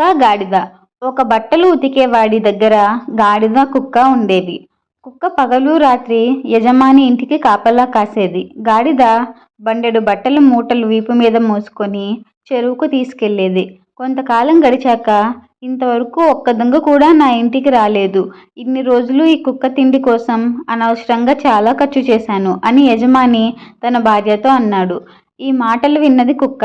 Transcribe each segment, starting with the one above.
కుక్క గాడిద. ఒక బట్టలు ఉతికేవాడి దగ్గర గాడిద కుక్క ఉండేవి. కుక్క పగలు రాత్రి యజమాని ఇంటికి కాపలా కాసేది. గాడిద బండెడు బట్టల మూటలు వీపు మీద మోసుకొని చెరువుకు తీసుకెళ్ళేది. కొంతకాలం గడిచాక, ఇంతవరకు ఒక్క దొంగ కూడా నా ఇంటికి రాలేదు. ఇన్ని రోజులు ఈ కుక్క తిండి కోసం అనవసరంగా చాలా ఖర్చు చేశాను అని యజమాని తన భార్యతో అన్నాడు. ఈ మాటలు విన్నది కుక్క.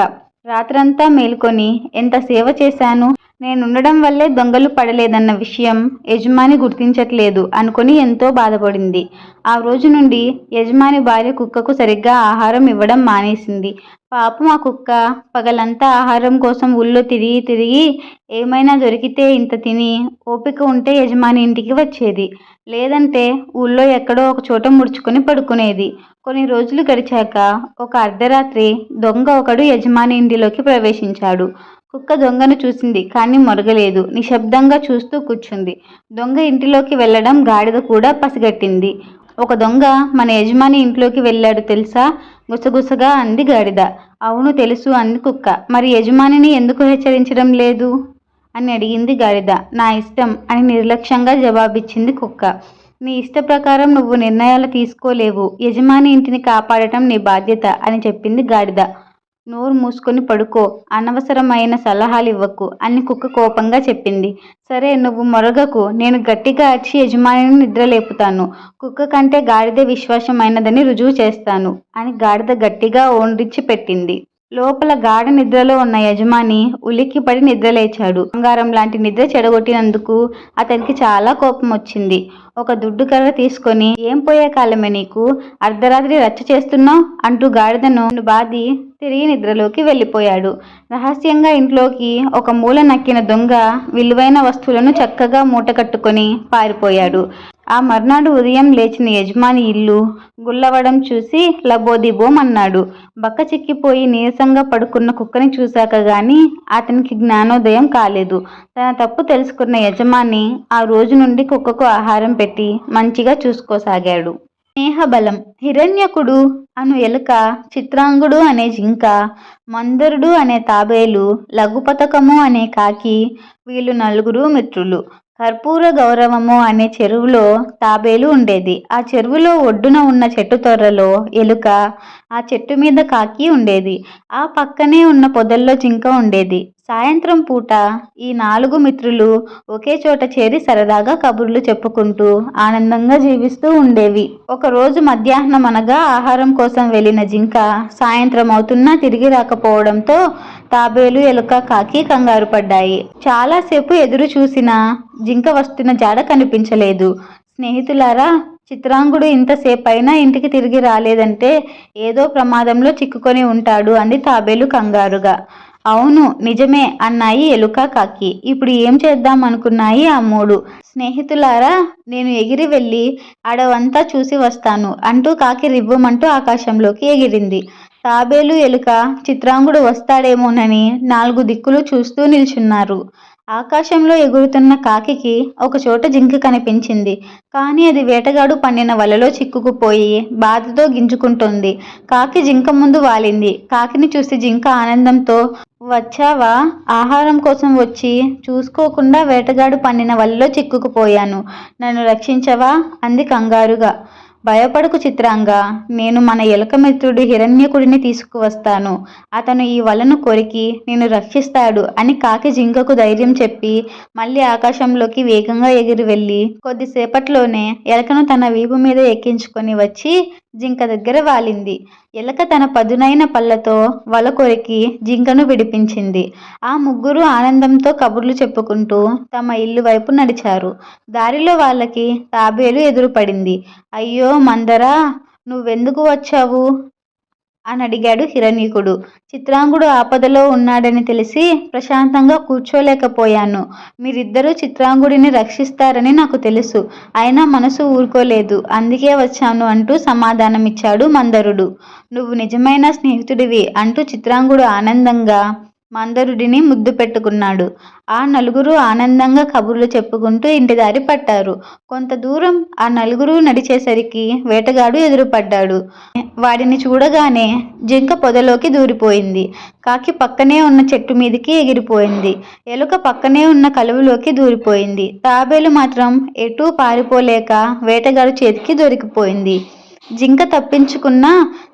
రాత్రంతా మేలుకొని ఎంత సేవ చేశాను, నేనుండడం వల్లే దొంగలు పడలేదన్న విషయం యజమాని గుర్తించట్లేదు అనుకుని ఎంతో బాధపడింది. ఆ రోజు నుండి యజమాని భార్య కుక్కకు సరిగ్గా ఆహారం ఇవ్వడం మానేసింది. పాపం ఆ కుక్క పగలంతా ఆహారం కోసం ఊళ్ళో తిరిగి తిరిగి ఏమైనా దొరికితే ఇంత తిని ఓపిక ఉంటే యజమాని ఇంటికి వచ్చేది. లేదంటే ఊళ్ళో ఎక్కడో ఒక చోట ముడుచుకొని పడుకునేది. కొన్ని రోజులు గడిచాక ఒక అర్ధరాత్రి దొంగ ఒకడు యజమాని ఇంటిలోకి ప్రవేశించాడు. కుక్క దొంగను చూసింది కానీ మొరగలేదు. నిశ్శబ్దంగా చూస్తూ కూర్చుంది. దొంగ ఇంటిలోకి వెళ్ళడం గాడిద కూడా పసిగట్టింది. ఒక దొంగ మన యజమాని ఇంట్లోకి వెళ్ళాడు తెలుసా? గుసగుసగా అంది గాడిద. అవును తెలుసు అంది కుక్క. మరి యజమానిని ఎందుకు హెచ్చరించడం లేదు అని అడిగింది గాడిద. నా ఇష్టం అని నిర్లక్ష్యంగా జవాబిచ్చింది కుక్క. నీ ఇష్ట ప్రకారం నువ్వు నిర్ణయాలు తీసుకోలేవు. యజమాని ఇంటిని కాపాడటం నీ బాధ్యత అని చెప్పింది గాడిద. నోరు మూసుకొని పడుకో, అనవసరమైన సలహాలు ఇవ్వకు అని కుక్క కోపంగా చెప్పింది. సరే, నువ్వు మొరగకు, నేను గట్టిగా అరిచి యజమానిని నిద్రలేపుతాను. కుక్క కంటే గాడిద విశ్వాసమైనదని రుజువు చేస్తాను అని గాడిద గట్టిగా ఓండ్రించి పెట్టింది. లోపల గాఢ నిద్రలో ఉన్న యజమాని ఉలిక్కిపడి నిద్రలేచాడు. బంగారం లాంటి నిద్ర చెడగొట్టినందుకు అతనికి చాలా కోపం వచ్చింది. ఒక దుడ్డు కర్ర తీసుకొని, ఏం పోయే కాలమే నీకు, అర్ధరాత్రి రచ్చ చేస్తున్నావు అంటూ గాడిదను బాది తిరిగి నిద్రలోకి వెళ్ళిపోయాడు. రహస్యంగా ఇంట్లోకి ఒక మూల నక్కిన దొంగ విలువైన వస్తువులను చక్కగా మూట కట్టుకొని పారిపోయాడు. ఆ మర్నాడు ఉదయం లేచిన యజమాని ఇల్లు గుల్లవడం చూసి లబోదిబోం అన్నాడు. బక్క చిక్కిపోయి నీరసంగా పడుకున్న కుక్కని చూశాక గాని అతనికి జ్ఞానోదయం కాలేదు. తన తప్పు తెలుసుకున్న యజమాని ఆ రోజు నుండి కుక్కకు ఆహారం పెట్టి మంచిగా చూసుకోసాగాడు. స్నేహబలం. హిరణ్యకుడు అను ఎలుక, చిత్రాంగుడు అనే జింక, మందరుడు అనే తాబేలు, లఘుపతకము అనే కాకి, వీళ్ళు నలుగురు మిత్రులు. కర్పూర గౌరవము అనే చెరువులో తాబేలు ఉండేది. ఆ చెరువులో ఒడ్డున ఉన్న చెట్టు తొర్రలో ఎలుక, ఆ చెట్టు మీద కాకి ఉండేది. ఆ పక్కనే ఉన్న పొదల్లో జింక ఉండేది. సాయంత్రం పూట ఈ 4 మిత్రులు ఒకే చోట చేరి సరదాగా కబుర్లు చెప్పుకుంటూ ఆనందంగా జీవిస్తూ ఉండేవి. ఒకరోజు మధ్యాహ్నం అనగా ఆహారం కోసం వెళ్ళిన జింక సాయంత్రం అవుతున్నా తిరిగి రాకపోవడంతో తాబేలు, ఎలుక, కాకి కంగారు పడ్డాయి. చాలాసేపు ఎదురు చూసినా జింక వస్తున్న జాడ కనిపించలేదు. స్నేహితులారా, చిత్రాంగుడు ఇంతసేపైనా ఇంటికి తిరిగి రాలేదంటే ఏదో ప్రమాదంలో చిక్కుకొని ఉంటాడు అంది తాబేలు కంగారుగా. అవును నిజమే అన్నాయి ఎలుక, కాకి. ఇప్పుడు ఏం చేద్దాం అనుకున్నాయి ఆ 3. స్నేహితులారా, నేను ఎగిరి వెళ్ళి అడవంతా చూసి వస్తాను అంటూ కాకి రివ్వుమంటూ ఆకాశంలోకి ఎగిరింది. తాబేలు, ఎలుక చిత్రాంగుడు వస్తాడేమోనని 4 దిక్కులు చూస్తూ నిల్చున్నారు. ఆకాశంలో ఎగురుతున్న కాకికి ఒకచోట జింక కనిపించింది. కానీ అది వేటగాడు పన్నిన వలలో చిక్కుకుపోయి బాధతో గింజుకుంటోంది. కాకి జింక ముందు వాలింది. కాకిని చూసి జింక ఆనందంతో, వచ్చావా? ఆహారం కోసం వచ్చి చూసుకోకుండా వేటగాడు పన్నిన వలలో చిక్కుకుపోయాను. నన్ను రక్షించవా అంది కంగారుగా. భయపడకు చిత్రాంగా, నేను మన ఎలుక మిత్రుడు హిరణ్యకుడిని తీసుకువస్తాను. అతను ఈ వలను కొరికి నిన్ను రక్షిస్తాడు అని కాకి జింకకు ధైర్యం చెప్పి మళ్ళీ ఆకాశంలోకి వేగంగా ఎగిరి వెళ్ళి కొద్దిసేపట్లోనే ఎలకను తన వీపు మీద ఎక్కించుకొని వచ్చి జింక దగ్గర వాలింది. ఎలక తన పదునైన పళ్ళతో వల కొరికి జింకను విడిపించింది. ఆ 3 ఆనందంతో కబుర్లు చెప్పుకుంటూ తమ ఇల్లు వైపు నడిచారు. దారిలో వాళ్ళకి తాబేలు ఎదురుపడింది. అయ్యో మందరా, నువ్వెందుకు వచ్చావు అని అడిగాడు హిరణ్యకుడు. చిత్రాంగుడు ఆపదలో ఉన్నాడని తెలిసి ప్రశాంతంగా కూర్చోలేకపోయాను. మీరిద్దరూ చిత్రాంగుడిని రక్షిస్తారని నాకు తెలుసు. అయినా మనసు ఊరుకోలేదు, అందుకే వచ్చాను అంటూ సమాధానమిచ్చాడు మందరుడు. నువ్వు నిజమైన స్నేహితుడివి అంటూ చిత్రాంగుడు ఆనందంగా మందరుడిని ముద్దు పెట్టుకున్నాడు. ఆ నలుగురు ఆనందంగా కబుర్లు చెప్పుకుంటూ ఇంటి దారి పట్టారు. కొంత దూరం ఆ నలుగురు నడిచేసరికి వేటగాడు ఎదురుపడ్డాడు. వాడిని చూడగానే జింక పొదలోకి దూరిపోయింది. కాకి పక్కనే ఉన్న చెట్టు మీదికి ఎగిరిపోయింది. ఎలుక పక్కనే ఉన్న కలువలోకి దూరిపోయింది. తాబేలు మాత్రం ఎటూ పారిపోలేక వేటగాడు చేతికి దొరికిపోయింది. జింక తప్పించుకున్నా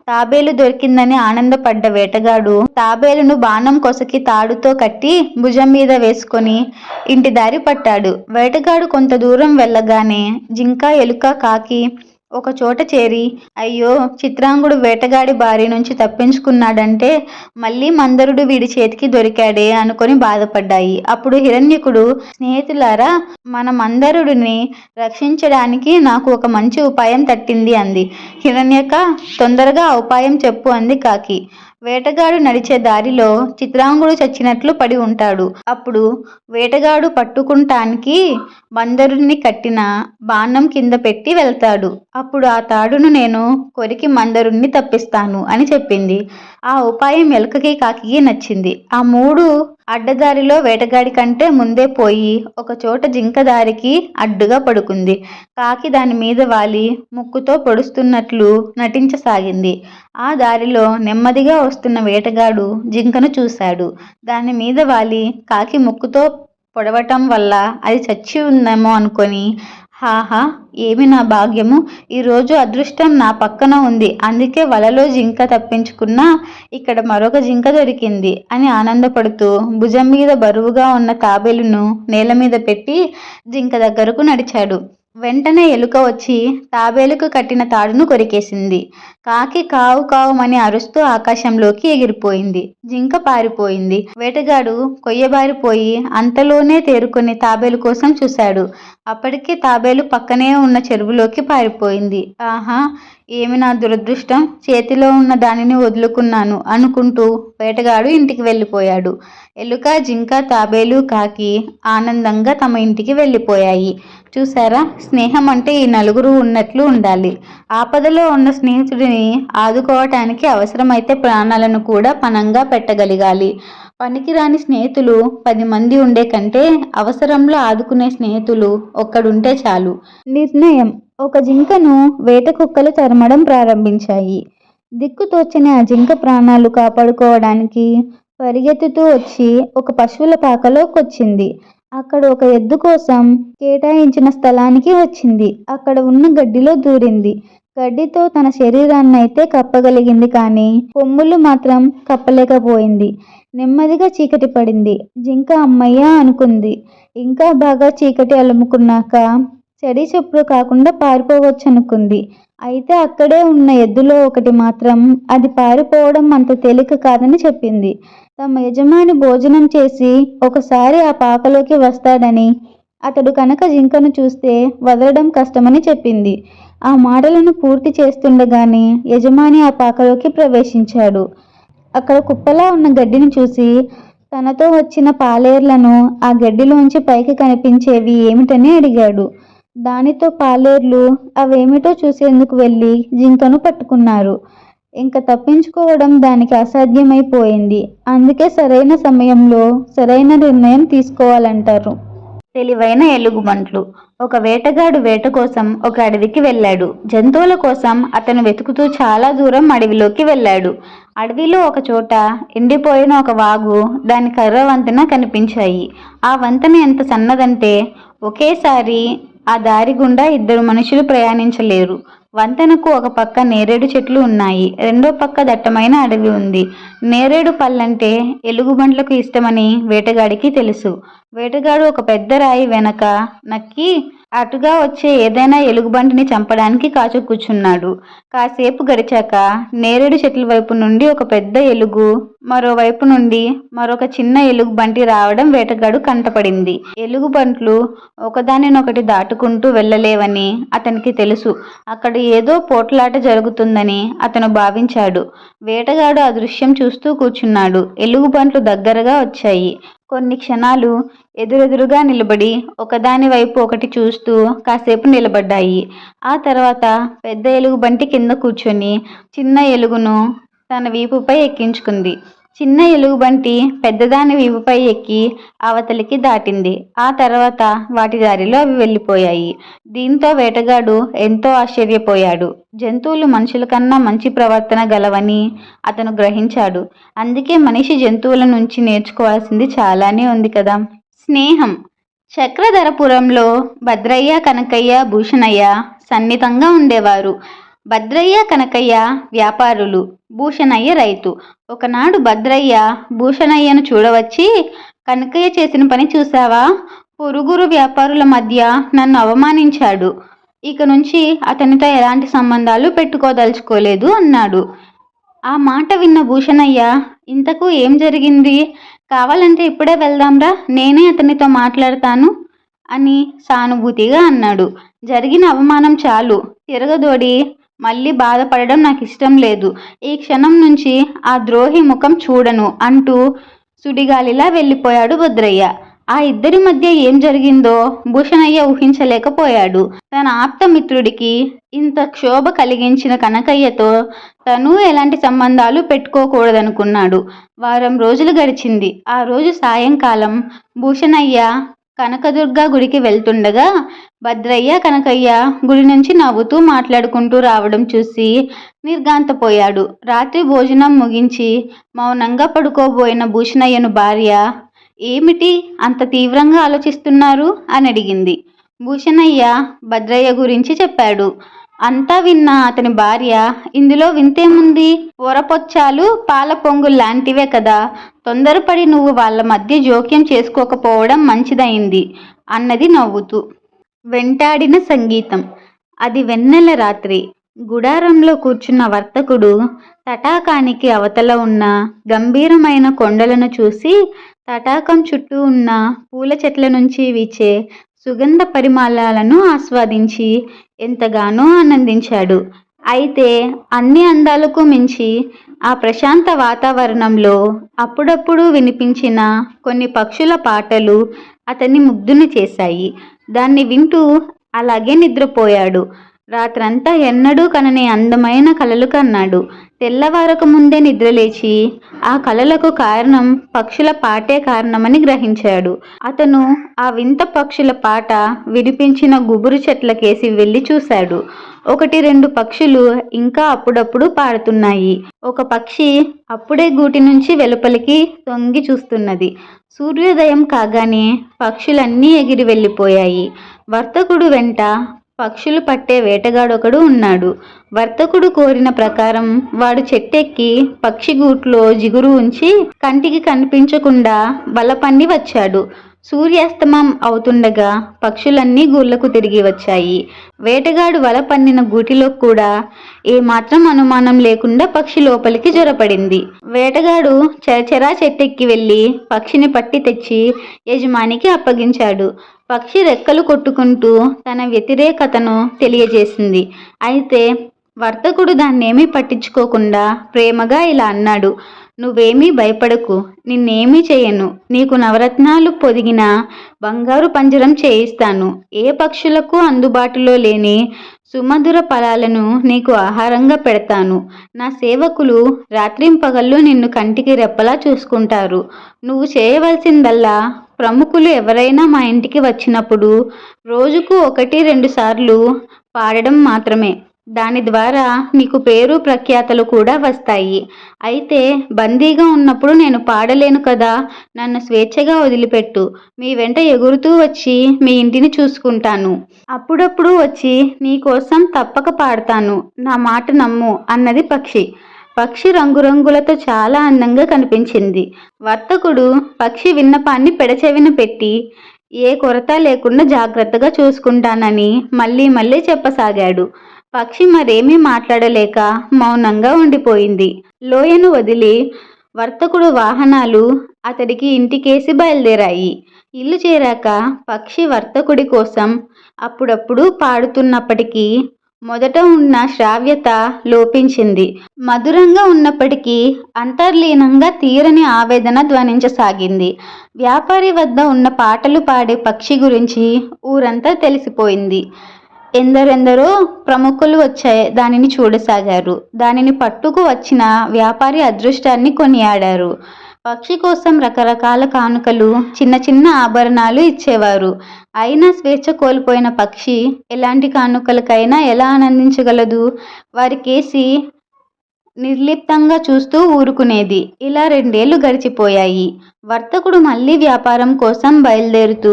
తాబేలు దొరికిందని ఆనందపడ్డ వేటగాడు తాబేలును బాణం కొసకి తాడుతో కట్టి భుజం మీద వేసుకొని ఇంటి దారి పట్టాడు. వేటగాడు కొంత దూరం వెళ్ళగానే జింక, ఎలుక, కాకి ఒక చోట చేరి, అయ్యో, చిత్రాంగుడు వేటగాడి బారి నుంచి తప్పించుకున్నాడంటే మళ్ళీ మందరుడు వీడి చేతికి దొరికాడే అనుకొని బాధపడ్డాయి. అప్పుడు హిరణ్యకుడు, స్నేహితులారా, మన మందరుడిని రక్షించడానికి నాకు ఒక మంచి ఉపాయం తట్టింది అంది. హిరణ్యక, తొందరగా ఆ ఉపాయం చెప్పు అంది కాకి. వేటగాడు నడిచే దారిలో చిత్రాంగుడు చచ్చినట్లు పడి ఉంటాడు. అప్పుడు వేటగాడు పట్టుకుంటానికి మందరుడిని కట్టిన బాణం కింద పెట్టి వెళ్తాడు. అప్పుడు ఆ తాడును నేను కొరికి మందరుణ్ణి తప్పిస్తాను అని చెప్పింది. ఆ ఉపాయం ఎలుకకి, కాకికి నచ్చింది. ఆ మూడు అడ్డదారిలో వేటగాడి కంటే ముందే పోయి ఒక చోట జింక దారికి అడ్డుగా పడుకుంది. కాకి దాని మీద వాలి ముక్కుతో పొడుస్తున్నట్లు నటించసాగింది. ఆ దారిలో నెమ్మదిగా వస్తున్న వేటగాడు జింకను చూశాడు. దాని మీద వాలి కాకి ముక్కుతో పొడవటం వల్ల అది చచ్చి ఉందేమో అనుకొని, హాహా, ఏమి నా భాగ్యము, ఈరోజు అదృష్టం నా పక్కన ఉంది, అందుకే వలలో జింక తప్పించుకున్నా ఇక్కడ మరొక జింక దొరికింది అని ఆనందపడుతూ భుజం మీద బరువుగా ఉన్న తాబేలును నేల మీద పెట్టి జింక దగ్గరకు నడిచాడు. వెంటనే ఎలుక వచ్చి తాబేలుకు కట్టిన తాడును కొరికేసింది. కాకి కావు కావుమని అరుస్తూ ఆకాశంలోకి ఎగిరిపోయింది. జింక పారిపోయింది. వేటగాడు కొయ్యబారిపోయి అంతలోనే తేరుకొని తాబేలు కోసం చూశాడు. అప్పటికే తాబేలు పక్కనే ఉన్న చెరువులోకి పారిపోయింది. ఆహా, ఏమి నా దురదృష్టం, చేతిలో ఉన్న దానిని వదులుకున్నాను అనుకుంటూ వేటగాడు ఇంటికి వెళ్ళిపోయాడు. ఎలుక, జింక, తాబేలు, కాకి ఆనందంగా తమ ఇంటికి వెళ్ళిపోయాయి. చూసారా, స్నేహం అంటే ఈ నలుగురు ఉన్నట్లు ఉండాలి. ఆపదలో ఉన్న స్నేహితుడిని ఆదుకోవటానికి అవసరమైతే ప్రాణాలను కూడా పణంగా పెట్టగలగాలి. పనికిరాని స్నేహితులు 10 మంది ఉండే కంటే అవసరంలో ఆదుకునే స్నేహితులు ఒక్కడుంటే చాలు. నిర్ణయం. ఒక జింకను వేట కుక్కలు తరమడం ప్రారంభించాయి. దిక్కుతోచని ఆ జింక ప్రాణాలు కాపాడుకోవడానికి పరిగెత్తుతూ వచ్చి ఒక పశువుల పాకలోకొచ్చింది. అక్కడ ఒక ఎద్దు కోసం కేటాయించిన స్థలానికి వచ్చింది. అక్కడ ఉన్న గడ్డిలో దూరింది. గడ్డితో తన శరీరాన్నైతే కప్పగలిగింది, కానీ కొమ్ములు మాత్రం కప్పలేకపోయింది. నెమ్మదిగా చీకటి పడింది. జింక అమ్మయ్య అనుకుంది. ఇంకా బాగా చీకటి అలుముకున్నాక చెడి చెప్పుడు కాకుండా పారిపోవచ్చనుకుంది. అయితే అక్కడే ఉన్న ఎద్దులో ఒకటి మాత్రం అది పారిపోవడం అంత తేలిక కాదని చెప్పింది. తమ యజమాని భోజనం చేసి ఒకసారి ఆ పాకలోకి వస్తాడని, అతడు కనుక జింకను చూస్తే వదలడం కష్టమని చెప్పింది. ఆ మాటలను పూర్తి చేస్తుండగానే యజమాని ఆ పాకలోకి ప్రవేశించాడు. అక్కడ కుప్పలా ఉన్న గడ్డిని చూసి తనతో వచ్చిన పాలేర్లను ఆ గడ్డిలోంచి పైకి కనిపించేవి ఏమిటని అడిగాడు. దానితో పాలేర్లు అవేమిటో చూసేందుకు వెళ్ళి జింకను పట్టుకున్నారు. ఇంక తప్పించుకోవడం దానికి అసాధ్యమైపోయింది. అందుకే సరైన సమయంలో సరైన నిర్ణయం తీసుకోవాలంటారు. తెలివైన ఎలుగుబంట్లు. ఒక వేటగాడు వేట కోసం ఒక అడవికి వెళ్ళాడు. జంతువుల కోసం అతను వెతుకుతూ చాలా దూరం అడవిలోకి వెళ్ళాడు. అడవిలో ఒక చోట ఎండిపోయిన ఒక వాగు, దాని కర్ర వంతెన కనిపించాయి. ఆ వంతెన ఎంత సన్నదంటే ఒకేసారి ఆ దారి గుండా 2 మనుషులు ప్రయాణించలేరు. వంతెనకు ఒక పక్క నేరేడు చెట్లు ఉన్నాయి, రెండో పక్క దట్టమైన అడవి ఉంది. నేరేడు పళ్ళంటే ఎలుగుబంట్లకు ఇష్టమని వేటగాడికి తెలుసు. వేటగాడు ఒక పెద్ద రాయి వెనక నక్కి అటుగా వచ్చే ఏదైనా ఎలుగుబంటిని చంపడానికి కాచు కూర్చున్నాడు. కాసేపు గడిచాక నేరేడు చెట్ల వైపు నుండి ఒక పెద్ద ఎలుగు, మరోవైపు నుండి మరొక చిన్న ఎలుగుబంటి రావడం వేటగాడు కంటపడింది. ఎలుగుబంట్లు ఒకదానినొకటి దాటుకుంటూ వెళ్ళలేవని అతనికి తెలుసు. అక్కడ ఏదో పోట్లాట జరుగుతుందని అతను భావించాడు. వేటగాడు ఆ దృశ్యం చూస్తూ కూర్చున్నాడు. ఎలుగుబంట్లు దగ్గరగా వచ్చాయి. కొన్ని క్షణాలు ఎదురెదురుగా నిలబడి ఒకదాని వైపు ఒకటి చూస్తూ కాసేపు నిలబడ్డాయి. ఆ తర్వాత పెద్ద ఎలుగుబంటి కింద కూర్చొని చిన్న ఎలుగును తన వీపుపై ఎక్కించుకుంది. చిన్న ఎలుగుబంటి పెద్దదాని వీపుపై ఎక్కి అవతలికి దాటింది. ఆ తర్వాత వాటి దారిలో అవి వెళ్ళిపోయాయి. దీంతో వేటగాడు ఎంతో ఆశ్చర్యపోయాడు. జంతువులు మనుషుల కన్నా మంచి ప్రవర్తన గలవని అతను గ్రహించాడు. అందుకే మనిషి జంతువుల నుంచి నేర్చుకోవాల్సింది చాలానే ఉంది కదా. స్నేహం. చక్రధరపురంలో భద్రయ్య, కనకయ్య, భూషణయ్య సన్నిహితంగా ఉండేవారు. భద్రయ్య, కనకయ్య వ్యాపారులు, భూషణయ్య రైతు. ఒకనాడు భద్రయ్య భూషణయ్యను చూడవచ్చి, కనకయ్య చేసిన పని చూశావా? పొరుగురు వ్యాపారుల మధ్య నన్ను అవమానించాడు. ఇక నుంచి అతనితో ఎలాంటి సంబంధాలు పెట్టుకోదలుచుకోలేదు అన్నాడు. ఆ మాట విన్న భూషణయ్య, ఇంతకు ఏం జరిగింది? కావాలంటే ఇప్పుడే వెళ్దాంరా, నేనే అతనితో మాట్లాడతాను అని సానుభూతిగా అన్నాడు. జరిగిన అవమానం చాలు, తిరగదోడి మళ్ళీ బాధపడడం నాకు ఇష్టం లేదు. ఈ క్షణం నుంచి ఆ ద్రోహి ముఖం చూడను అంటూ సుడిగాలిలా వెళ్ళిపోయాడు భద్రయ్య. ఆ ఇద్దరి మధ్య ఏం జరిగిందో భూషణయ్య ఊహించలేకపోయాడు. తన ఆప్తమిత్రుడికి ఇంత క్షోభ కలిగించిన కనకయ్యతో తను ఎలాంటి సంబంధాలు పెట్టుకోకూడదనుకున్నాడు. వారం రోజులు గడిచింది. ఆ రోజు సాయంకాలం భూషణయ్య కనకదుర్గ గుడికి వెళ్తుండగా భద్రయ్య, కనకయ్య గుడి నుంచి నవ్వుతూ మాట్లాడుకుంటూ రావడం చూసి నిర్ఘాంతపోయాడు. రాత్రి భోజనం ముగించి మౌనంగా పడుకోబోయిన భూషణయ్యను భార్య, ఏమిటి అంత తీవ్రంగా ఆలోచిస్తున్నారు అని అడిగింది. భూషణయ్య భద్రయ్య గురించి చెప్పాడు. అంతా విన్న అతని భార్య, ఇందులో వింతేముంది? వరపొచ్చాలు పాల పొంగుల్లాంటివే కదా, తొందరపడి నువ్వు వాళ్ళ మధ్య జోక్యం చేసుకోకపోవడం మంచిదైంది అన్నది నవ్వుతూ. వెంటాడిన సంగీతం. అది వెన్నెల రాత్రి. గుడారంలో కూర్చున్న వర్తకుడు తటాకానికి అవతల ఉన్న గంభీరమైన కొండలను చూసి తటాకం చుట్టూ ఉన్న పూల చెట్ల నుంచి వీచే సుగంధ పరిమళాలను ఆస్వాదించి ఎంతగానో ఆనందించాడు. అయితే అన్ని అందాలకు మించి ఆ ప్రశాంత వాతావరణంలో అప్పుడప్పుడు వినిపించిన కొన్ని పక్షుల పాటలు అతన్ని ముగ్ధుని చేశాయి. దాన్ని వింటూ అలాగే నిద్రపోయాడు. రాత్రంతా ఎన్నడూ కనని అందమైన కలలు కన్నాడు. తెల్లవారక ముందే నిద్రలేచి ఆ కలలకు కారణం పక్షుల పాటే కారణమని గ్రహించాడు. అతను ఆ వింత పక్షుల పాట వినిపించిన గుబురు చెట్లకేసి వెళ్ళి చూశాడు. 1-2 పక్షులు ఇంకా అప్పుడప్పుడు పాడుతున్నాయి. ఒక పక్షి అప్పుడే గూటి నుంచి వెలుపలికి తొంగి చూస్తున్నది. సూర్యోదయం కాగానే పక్షులన్నీ ఎగిరి వెళ్ళిపోయాయి. వర్తకుడు వెంట పక్షులు పట్టే వేటగాడొకడు ఉన్నాడు. వర్తకుడు కోరిన ప్రకారం వాడు చెట్టెక్కి పక్షి గూట్లో జిగురు ఉంచి కంటికి కనిపించకుండా వల పన్ని వచ్చాడు. సూర్యాస్తమం అవుతుండగా పక్షులన్నీ గూళ్లకు తిరిగి వచ్చాయి. వేటగాడు వల పన్నిన గూటిలో కూడా ఏమాత్రం అనుమానం లేకుండా పక్షి లోపలికి జొరపడింది. వేటగాడు చరచరా చెట్టెక్కి వెళ్ళి పక్షిని పట్టి తెచ్చి యజమానికి అప్పగించాడు. పక్షి రెక్కలు కొట్టుకుంటూ తన వ్యతిరేకతను తెలియజేసింది. అయితే వర్తకుడు దాన్నేమీ పట్టించుకోకుండా ప్రేమగా ఇలా అన్నాడు, నువ్వేమీ భయపడకు, నిన్నేమీ చేయను. నీకు నవరత్నాలు పొదిగిన బంగారు పంజరం చేయిస్తాను. ఏ పక్షులకు అందుబాటులో లేని సుమధుర ఫలాలను నీకు ఆహారంగా పెడతాను. నా సేవకులు రాత్రింపగళ్ళు నిన్ను కంటికి రెప్పలా చూసుకుంటారు. నువ్వు చేయవలసిందల్లా ప్రముఖులు ఎవరైనా మా ఇంటికి వచ్చినప్పుడు రోజుకు 1-2 సార్లు పాడడం మాత్రమే. దాని ద్వారా నీకు పేరు ప్రఖ్యాతలు కూడా వస్తాయి. అయితే బందీగా ఉన్నప్పుడు నేను పాడలేను కదా, నన్ను స్వేచ్ఛగా వదిలిపెట్టు. మీ వెంట ఎగురుతూ వచ్చి మీ ఇంటిని చూసుకుంటాను. అప్పుడప్పుడు వచ్చి నీకోసం తప్పక పాడతాను. నా మాట నమ్ము అన్నది పక్షి. పక్షి రంగురంగులతో చాలా అందంగా కనిపించింది. వర్తకుడు పక్షి విన్నపాన్ని పెడచెవిన పెట్టి ఏ కొరత లేకుండా జాగ్రత్తగా చూసుకుంటానని మళ్ళీ మళ్ళీ చెప్పసాగాడు. పక్షి మరేమీ మాట్లాడలేక మౌనంగా ఉండిపోయింది. లోయను వదిలి వర్తకుడు వాహనాలు అతడికి ఇంటికేసి బయలుదేరాయి. ఇల్లు చేరాక పక్షి వర్తకుడి కోసం అప్పుడప్పుడు పాడుతున్నప్పటికీ మొదట ఉన్న శ్రావ్యత లోపించింది. మధురంగా ఉన్నప్పటికీ అంతర్లీనంగా తీరని ఆవేదన ధ్వనించసాగింది. వ్యాపారి వద్ద ఉన్న పాటలు పాడే పక్షి గురించి ఊరంతా తెలిసిపోయింది. ఎందరెందరో ప్రముఖులు వచ్చాయి దానిని చూడసాగారు. దానిని పట్టుకు వచ్చిన వ్యాపారి అదృష్టాన్ని కొనియాడారు. పక్షి కోసం రకరకాల కానుకలు, చిన్న చిన్న ఆభరణాలు ఇచ్చేవారు. అయినా స్వేచ్ఛ కోల్పోయిన పక్షి ఎలాంటి కానుకలకైనా ఎలా ఆనందించగలదు? వారికేసి నిర్లిప్తంగా చూస్తూ ఊరుకునేది. ఇలా 2 ఏళ్లు గడిచిపోయాయి. వర్తకుడు మళ్ళీ వ్యాపారం కోసం బయలుదేరుతూ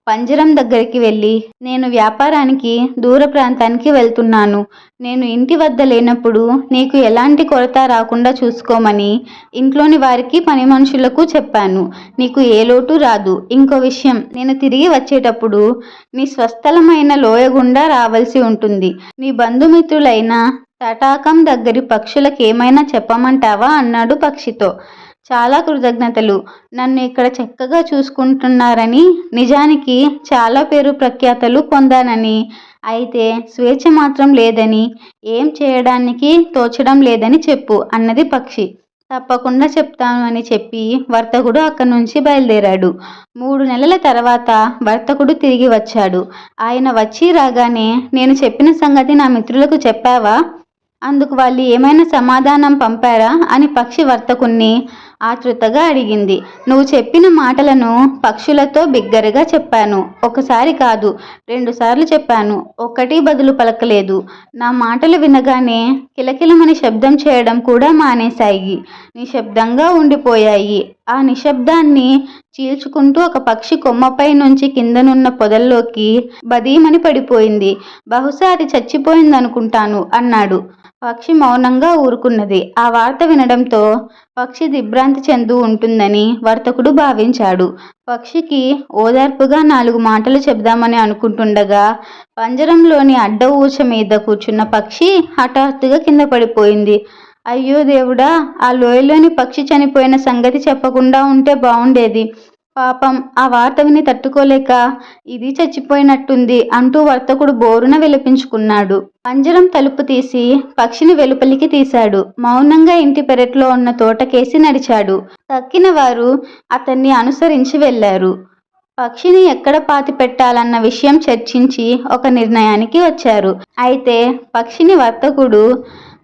పంజరం దగ్గరికి వెళ్ళి, నేను వ్యాపారానికి దూర ప్రాంతానికి వెళ్తున్నాను. నేను ఇంటి వద్ద లేనప్పుడు నీకు ఎలాంటి కొరత రాకుండా చూసుకోమని ఇంట్లోని వారికి, పని మనుషులకు చెప్పాను. నీకు ఏ లోటు రాదు. ఇంకో విషయం, నేను తిరిగి వచ్చేటప్పుడు నీ స్వస్థలమైన లోయ గుండా రావలసి ఉంటుంది. నీ బంధుమిత్రులైన తటాకం దగ్గరి పక్షులకేమైనా చెప్పమంటావా అన్నాడు పక్షితో. చాలా కృతజ్ఞతలు. నన్ను ఇక్కడ చక్కగా చూసుకుంటున్నారని, నిజానికి చాలా పేరు ప్రఖ్యాతలు పొందానని, అయితే స్వేచ్ఛ మాత్రం లేదని, ఏం చేయడానికి తోచడం లేదని చెప్పు అన్నది పక్షి. తప్పకుండా చెప్తాను అని చెప్పి వర్తకుడు అక్కడి నుంచి బయలుదేరాడు. 3 నెలల తర్వాత వర్తకుడు తిరిగి వచ్చాడు. ఆయన వచ్చి రాగానే, నేను చెప్పిన సంగతి నా మిత్రులకు చెప్పావా? అందుకు వాళ్ళు ఏమైనా సమాధానం పంపారా అని పక్షి వర్తకుణ్ణి ఆతృతగా అడిగింది. నువ్వు చెప్పిన మాటలను పక్షులతో బిగ్గరగా చెప్పాను. ఒకసారి కాదు, 2 సార్లు చెప్పాను. ఒక్కటి బదులు పలకలేదు. నా మాటలు వినగానే కిలకిలమని శబ్దం చేయడం కూడా మానేశాయి. నిశ్శబ్దంగా ఉండిపోయాయి. ఆ నిశ్శబ్దాన్ని చీల్చుకుంటూ ఒక పక్షి కొమ్మపై నుంచి కిందనున్న పొదల్లోకి బదీమని పడిపోయింది. బహుశా అది చచ్చిపోయిందనుకుంటాను అన్నాడు. పక్షి మౌనంగా ఊరుకున్నది. ఆ వార్త వినడంతో పక్షి దిగ్భ్రాంతి చెందు ఉంటుందని వర్తకుడు భావించాడు. పక్షికి ఓదార్పుగా 4 మాటలు చెబుదామని అనుకుంటుండగా పంజరంలోని అడ్డ ఊచ మీద కూర్చున్న పక్షి హఠాత్తుగా కింద పడిపోయింది. అయ్యో దేవుడా, ఆ లోయలోని పక్షి చనిపోయిన సంగతి చెప్పకుండా ఉంటే బావుండేది. పాపం, ఆ వార్త విని తట్టుకోలేక ఇది చచ్చిపోయినట్టుంది అంటూ వర్తకుడు బోరున విలపించుకున్నాడు. పంజరం తలుపు తీసి పక్షిని వెలుపలికి తీశాడు. మౌనంగా ఇంటి పెరట్లో ఉన్న తోటకేసి నడిచాడు. తక్కిన వారు అతన్ని అనుసరించి వెళ్లారు. పక్షిని ఎక్కడ పాతి పెట్టాలన్న విషయం చర్చించి ఒక నిర్ణయానికి వచ్చారు. అయితే పక్షిని వర్తకుడు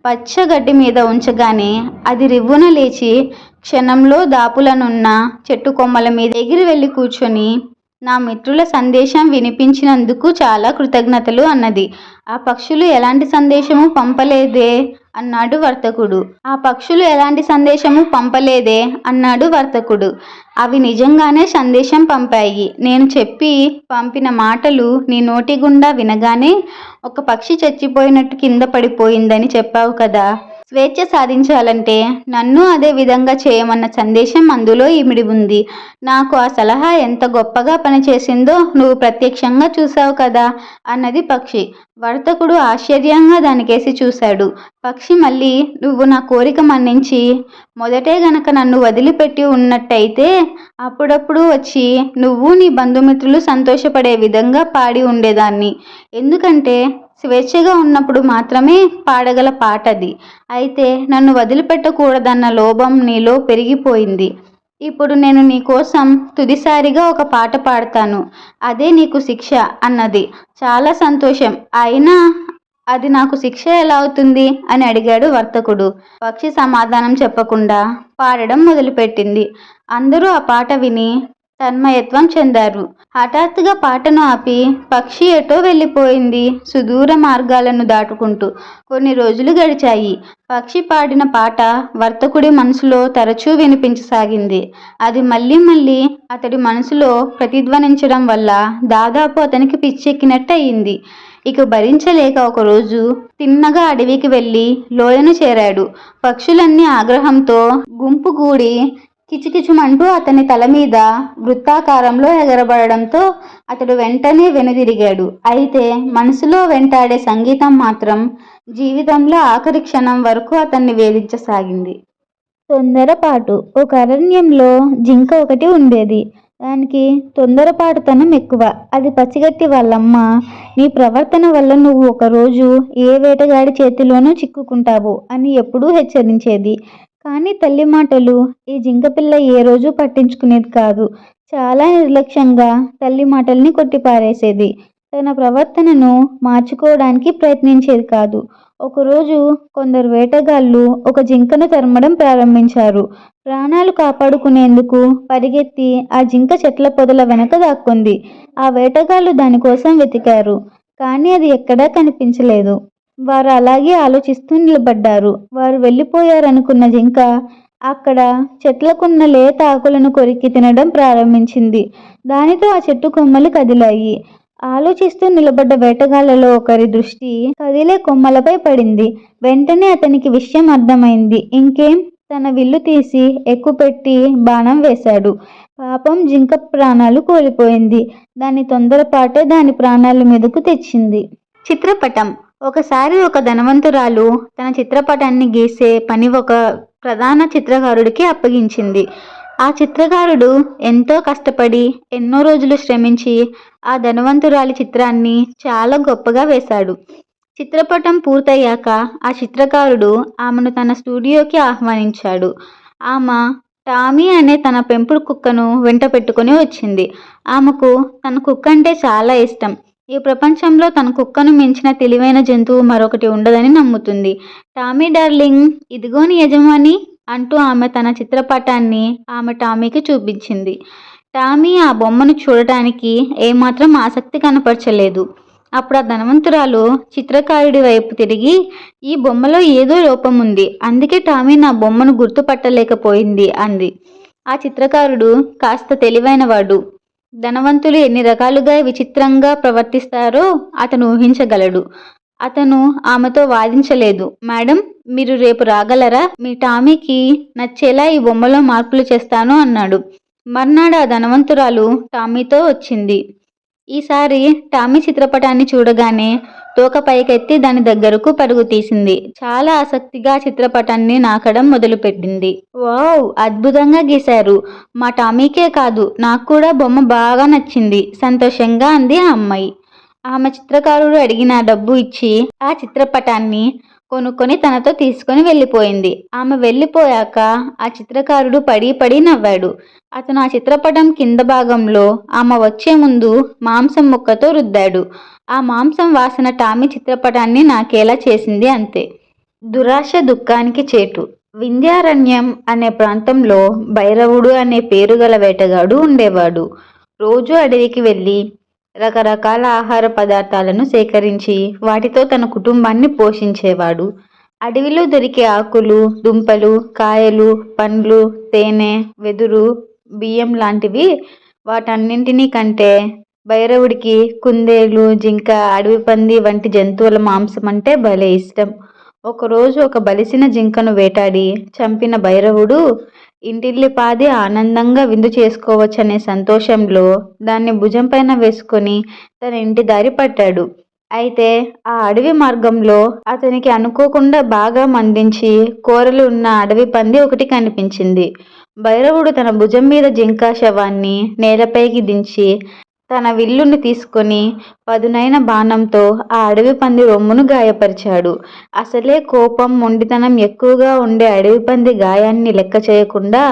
పచ్చగడ్డి మీద ఉంచగానే అది రివ్వున లేచి క్షణంలో దాపులనున్న చెట్టు కొమ్మల మీద ఎగిరి వెళ్ళి కూర్చొని, నా మిత్రుల సందేశం వినిపించినందుకు చాలా కృతజ్ఞతలు అన్నది. ఆ పక్షులు ఎలాంటి సందేశము పంపలేదే అన్నాడు వర్తకుడు. ఆ పక్షులు ఎలాంటి సందేశము పంపలేదే అన్నాడు వర్తకుడు. అవి నిజంగానే సందేశం పంపాయి. నేను చెప్పి పంపిన మాటలు నీ నోటి గుండా వినగానే ఒక పక్షి చచ్చిపోయినట్టు కింద పడిపోయిందని చెప్పావు కదా. స్వేచ్ఛ సాధించాలంటే నన్ను అదే విధంగా చేయమన్న సందేశం అందులో ఇమిడి ఉంది. నాకు ఆ సలహా ఎంత గొప్పగా పనిచేసిందో నువ్వు ప్రత్యక్షంగా చూసావు కదా అన్నది పక్షి. వర్తకుడు ఆశ్చర్యంగా దానికేసి చూశాడు. పక్షి మళ్ళీ, నువ్వు నా కోరిక మన్నించి మొదటే గనక నన్ను వదిలిపెట్టి ఉన్నట్టయితే అప్పుడప్పుడు వచ్చి నువ్వు నీ బంధుమిత్రులు సంతోషపడే విధంగా పాడి ఉండేదాన్ని. ఎందుకంటే స్వేచ్ఛగా ఉన్నప్పుడు మాత్రమే పాడగల పాటది. అయితే నన్ను వదిలిపెట్టకూడదన్న లోభం నీలో పెరిగిపోయింది. ఇప్పుడు నేను నీ కోసం తుదిసారిగా ఒక పాట పాడతాను. అదే నీకు శిక్ష అన్నది. చాలా సంతోషం. అయినా అది నాకు శిక్ష ఎలా అవుతుంది అని అడిగాడు వర్తకుడు. పక్షి సమాధానం చెప్పకుండా పాడడం మొదలుపెట్టింది. అందరూ ఆ పాట విని తన్మయత్వం చెందారు. హఠాత్తుగా పాటను ఆపి పక్షి ఎటో వెళ్ళిపోయింది, సుదూర మార్గాలను దాటుకుంటూ. కొన్ని రోజులు గడిచాయి. పక్షి పాడిన పాట వర్తకుడి మనసులో తరచూ వినిపించసాగింది. అది మళ్ళీ మళ్ళీ అతడి మనసులో ప్రతిధ్వనించడం వల్ల దాదాపు అతనికి పిచ్చెక్కినట్టు అయింది. ఇక భరించలేక ఒకరోజు తిన్నగా అడవికి వెళ్ళి లోయను చేరాడు. పక్షులన్నీ ఆగ్రహంతో గుంపుగూడి కిచుకిచుమంటూ అతని తల మీద వృత్తాకారంలో ఎగరబడడంతో అతడు వెంటనే వెనుదిరిగాడు. అయితే మనసులో వెంటాడే సంగీతం మాత్రం జీవితంలో ఆఖరి క్షణం వరకు అతన్ని వేధించసాగింది. తొందరపాటు. ఒక అరణ్యంలో జింక ఒకటి ఉండేది. దానికి తొందరపాటుతనం ఎక్కువ. అది పసిగట్టి వాళ్ళమ్మ, నీ ప్రవర్తన వల్ల నువ్వు ఒకరోజు ఏ వేటగాడి చేతిలోనూ చిక్కుకుంటావు అని ఎప్పుడూ హెచ్చరించేది. కానీ తల్లి మాటలు ఈ జింకపిల్ల ఏ రోజు పట్టించుకునేది కాదు. చాలా నిర్లక్ష్యంగా తల్లి మాటల్ని కొట్టిపారేసేది. తన ప్రవర్తనను మార్చుకోవడానికి ప్రయత్నించేది కాదు. ఒకరోజు కొందరు వేటగాళ్ళు ఒక జింకను తరమడం ప్రారంభించారు. ప్రాణాలు కాపాడుకునేందుకు పరిగెత్తి ఆ జింక చెట్ల పొదల వెనక దాక్కుంది. ఆ వేటగాళ్ళు దానికోసం వెతికారు, కానీ అది ఎక్కడా కనిపించలేదు. వారు అలాగే ఆలోచిస్తూ నిలబడ్డారు. వారు వెళ్ళిపోయారనుకున్న జింక అక్కడ చెట్లకున్న లేత ఆకులను కొరికి తినడం ప్రారంభించింది. దానితో ఆ చెట్టు కొమ్మలు కదిలాయి. ఆలోచిస్తూ నిలబడ్డ వేటగాళ్లలో ఒకరి దృష్టి కదిలే కొమ్మలపై పడింది. వెంటనే అతనికి విషయం అర్థమైంది. ఇంకేం, తన విల్లు తీసి ఎక్కుపెట్టి బాణం వేశాడు. పాపం జింక ప్రాణాలు కోల్పోయింది. దాని తొందరపాటే దాని ప్రాణాల మీదకు తెచ్చింది. చిత్రపటం. ఒకసారి ఒక ధనవంతురాలు తన చిత్రపటాన్ని గీసే పని ఒక ప్రధాన చిత్రకారుడికి అప్పగించింది. ఆ చిత్రకారుడు ఎంతో కష్టపడి ఎన్నో రోజులు శ్రమించి ఆ ధనవంతురాలి చిత్రాన్ని చాలా గొప్పగా వేశాడు. చిత్రపటం పూర్తయ్యాక ఆ చిత్రకారుడు ఆమెను తన స్టూడియోకి ఆహ్వానించాడు. ఆమె టామీ అనే తన పెంపుడు కుక్కను వెంట పెట్టుకుని వచ్చింది. ఆమెకు తన కుక్క అంటే చాలా ఇష్టం. ఈ ప్రపంచంలో తన కుక్కను మించిన తెలివైన జంతువు మరొకటి ఉండదని నమ్ముతుంది. టామీ డార్లింగ్, ఇదిగోని యజమాని అంటూ ఆమె తన చిత్రపటాన్ని ఆమె టామీకి చూపించింది. టామీ ఆ బొమ్మను చూడటానికి ఏమాత్రం ఆసక్తి కనపరచలేదు. అప్పుడు ఆ ధనవంతురాలు చిత్రకారుడి వైపు తిరిగి, ఈ బొమ్మలో ఏదో లోపం ఉంది, అందుకే టామీ నా బొమ్మను గుర్తుపట్టలేకపోయింది అంది. ఆ చిత్రకారుడు కాస్త తెలివైనవాడు. ధనవంతులు ఎన్ని రకాలుగా విచిత్రంగా ప్రవర్తిస్తారో అతను ఊహించగలడు. అతను ఆమెతో వాదించలేదు. మేడం, మీరు రేపు రాగలరా? మీ టామీకి నచ్చేలా ఈ బొమ్మలో మార్పులు చేస్తాను అన్నాడు. మర్నాడు ఆ ధనవంతురాలు టామీతో వచ్చింది. ఈసారి టామీ చిత్రపటాన్ని చూడగానే తోక పైకెత్తి దాని దగ్గరకు పరుగు తీసింది. చాలా ఆసక్తిగా చిత్రపటాన్ని నాకడం మొదలుపెట్టింది. వావ్, అద్భుతంగా గీశారు. మా టామీకే కాదు, నాకు కూడా బొమ్మ బాగా నచ్చింది సంతోషంగా అంది ఆ అమ్మాయి. ఆమె చిత్రకారుడు అడిగిన డబ్బు ఇచ్చి ఆ చిత్రపటాన్ని కొనుక్కొని తనతో తీసుకొని వెళ్ళిపోయింది. ఆమె వెళ్ళిపోయాక ఆ చిత్రకారుడు పడి పడి నవ్వాడు. అతను ఆ చిత్రపటం కింద భాగంలో ఆమె వచ్చే ముందు మాంసం ముక్కతో రుద్దాడు. ఆ మాంసం వాసన టామీ చిత్రపటాన్ని నాకేలా చేసింది అంతే. దురాశ దుఃఖానికి చేటు. వింధ్యారణ్యం అనే ప్రాంతంలో భైరవుడు అనే పేరుగల వేటగాడు ఉండేవాడు. రోజు అడవికి వెళ్ళి రకరకాల ఆహార పదార్థాలను సేకరించి వాటితో తన కుటుంబాన్ని పోషించేవాడు. అడవిలో దొరికే ఆకులు, దుంపలు, కాయలు, పండ్లు, తేనె, వెదురు, బియ్యం లాంటివి వాటన్నింటినీ కంటే భైరవుడికి కుందేలు, జింక, అడవి పంది వంటి జంతువుల మాంసం అంటే భలే ఇష్టం. ఒకరోజు ఒక బలిసిన జింకను వేటాడి చంపిన భైరవుడు ఇంటిల్లిపాది ఆనందంగా విందు చేసుకోవచ్చనే సంతోషంలో దాన్ని భుజం పైన వేసుకొని తన ఇంటి దారి పట్టాడు. అయితే ఆ అడవి మార్గంలో అతనికి అనుకోకుండా బాగా మండించి కూరలు ఉన్న అడవి పంది ఒకటి కనిపించింది. భైరవుడు తన భుజం మీద జింకా శవాన్ని నేలపైకి దించి తన విల్లుని తీసుకొని పదునైన బాణంతో ఆ అడవి పంది రొమ్మును గాయపరిచాడు. అసలే కోపం, మొండితనం ఎక్కువగా ఉండే అడవి పంది గాయాన్ని లెక్క చేయకుండా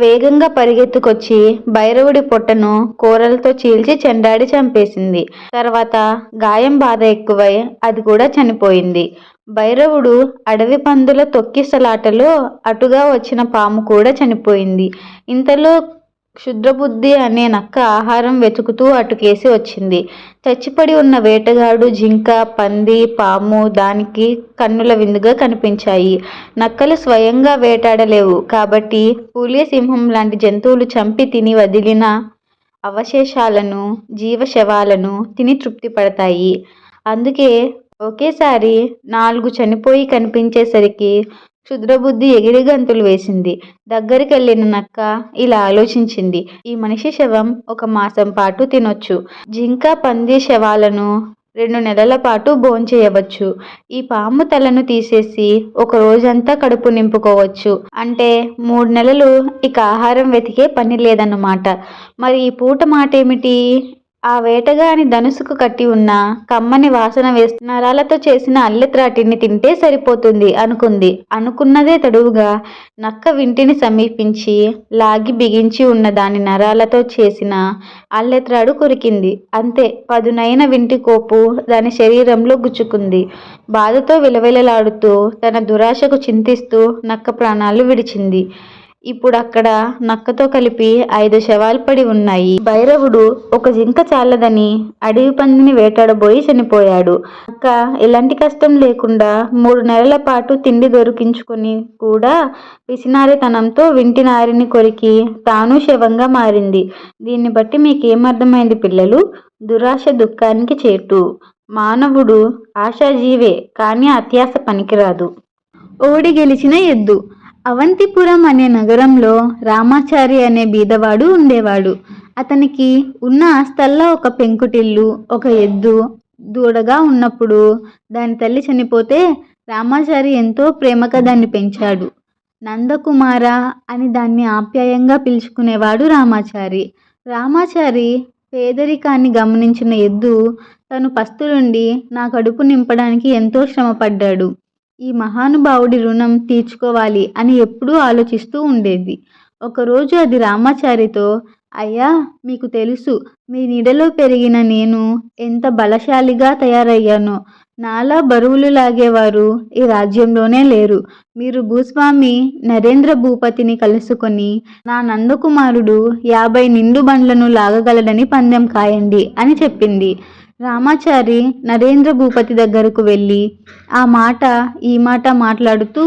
వేగంగా పరిగెత్తుకొచ్చి భైరవుడి పొట్టను కూరలతో చీల్చి చెండాడి చంపేసింది. తర్వాత గాయం బాధ ఎక్కువై అది కూడా చనిపోయింది. భైరవుడు అడవి పందుల తొక్కిసలాటలో అటుగా వచ్చిన పాము కూడా చనిపోయింది. ఇంతలో క్షుద్రబుద్ధి అనే నక్క ఆహారం వెతుకుతూ అటుకేసి వచ్చింది. చచ్చిపడి ఉన్న వేటగాడు, జింక, పంది, పాము దానికి కన్నుల విందుగా కనిపించాయి. నక్కలు స్వయంగా వేటాడలేవు కాబట్టి పులి, సింహం లాంటి జంతువులు చంపి తిని వదిలిన అవశేషాలను, జీవశవాలను తిని తృప్తి పడతాయి. అందుకే ఒకేసారి 4 చనిపోయి కనిపించేసరికి క్షుద్రబుద్ధి ఎగిరి గంతులు వేసింది. దగ్గరికి వెళ్ళిన నక్క ఇలా ఆలోచించింది, ఈ మనిషి శవం 1 మాసం పాటు తినొచ్చు. జింక, పంది శవాలను 2 నెలల పాటు భోంచేయవచ్చు. ఈ పాము తలను తీసేసి 1 రోజంతా కడుపు నింపుకోవచ్చు. అంటే 3 నెలలు ఇక ఆహారం వెతికే పని లేదన్నమాట. మరి ఈ పూట మాటేమిటి? ఆ వేటగాని ధనుసుకు కట్టి ఉన్న కమ్మని వాసన వేస్తున్న నరాలతో చేసిన అల్లెత్రాటిని తింటే సరిపోతుంది అనుకుంది. అనుకున్నదే తడువుగా నక్క వింటిని సమీపించి లాగి బిగించి ఉన్న దాని నరాలతో చేసిన అల్లెత్రాడు కొరికింది. అంతే, పదునైన వింటి కోపు దాని శరీరంలో గుచ్చుకుంది. బాధతో విలవిలలాడుతూ తన దురాశకు చింతిస్తూ నక్క ప్రాణాలు విడిచింది. ఇప్పుడక్కడ నక్కతో కలిపి 5 శవాలు పడి ఉన్నాయి. భైరవుడు ఒక జింక చాలదని అడవి పందిని వేటాడబోయి చనిపోయాడు. నక్క ఎలాంటి కష్టం లేకుండా 3 నెలల పాటు తిండి దొరికించుకుని కూడా పిసినారితనంతో వింటి నారిని కొరికి తాను శవంగా మారింది. దీన్ని బట్టి మీకేమర్థమైంది పిల్లలు? దురాశ దుఃఖానికి చేటు. మానవుడు ఆశాజీవే, కానీ అత్యాశ పనికిరాదు. ఓడి గెలిచిన ఎద్దు. అవంతిపురం అనే నగరంలో రామాచారి అనే బీదవాడు ఉండేవాడు. అతనికి ఉన్న ఆస్తల్లా ఒక పెంకుటిల్లు, ఒక ఎద్దు, దూడగా ఉన్నప్పుడు దాని తల్లి చనిపోతే రామాచారి ఎంతో ప్రేమగా దాన్ని పెంచాడు. నందకుమార అని దాన్ని ఆప్యాయంగా పిలుచుకునేవాడు రామాచారి. రామాచారి పేదరికాన్ని గమనించిన ఎద్దు తను పస్తులుండి నా కడుపు నింపడానికి ఎంతో శ్రమపడ్డాడు. ఈ మహానుభావుడి రుణం తీర్చుకోవాలి అని ఎప్పుడూ ఆలోచిస్తూ ఉండేది. ఒకరోజు అది రామాచారితో, అయ్యా, మీకు తెలుసు మీ నీడలో పెరిగిన నేను ఎంత బలశాలిగా తయారయ్యానో. నాలా బరువులు లాగేవారు ఈ రాజ్యంలోనే లేరు. మీరు భూస్వామి నరేంద్ర భూపతిని కలుసుకొని నా నందకుమారుడు 50 నిండు బండ్లను లాగగలడని పందెం కాయండి అని చెప్పింది. రామాచారి నరేంద్ర భూపతి దగ్గరకు వెళ్ళి ఆ మాట ఈ మాట మాట్లాడుతూ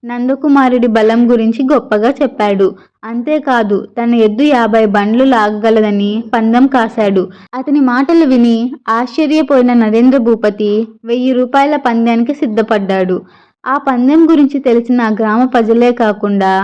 నందకుమారుడి బలం గురించి గొప్పగా చెప్పాడు. అంతేకాదు తన ఎద్దు 50 బండ్లు లాగగలదని పందెం కాశాడు. అతని మాటలు విని ఆశ్చర్యపోయిన నరేంద్ర భూపతి 1000 రూపాయల పందెంకి సిద్ధపడ్డాడు. ఆ పందెం గురించి తెలిసిన ఆ గ్రామ ప్రజలే కాకుండా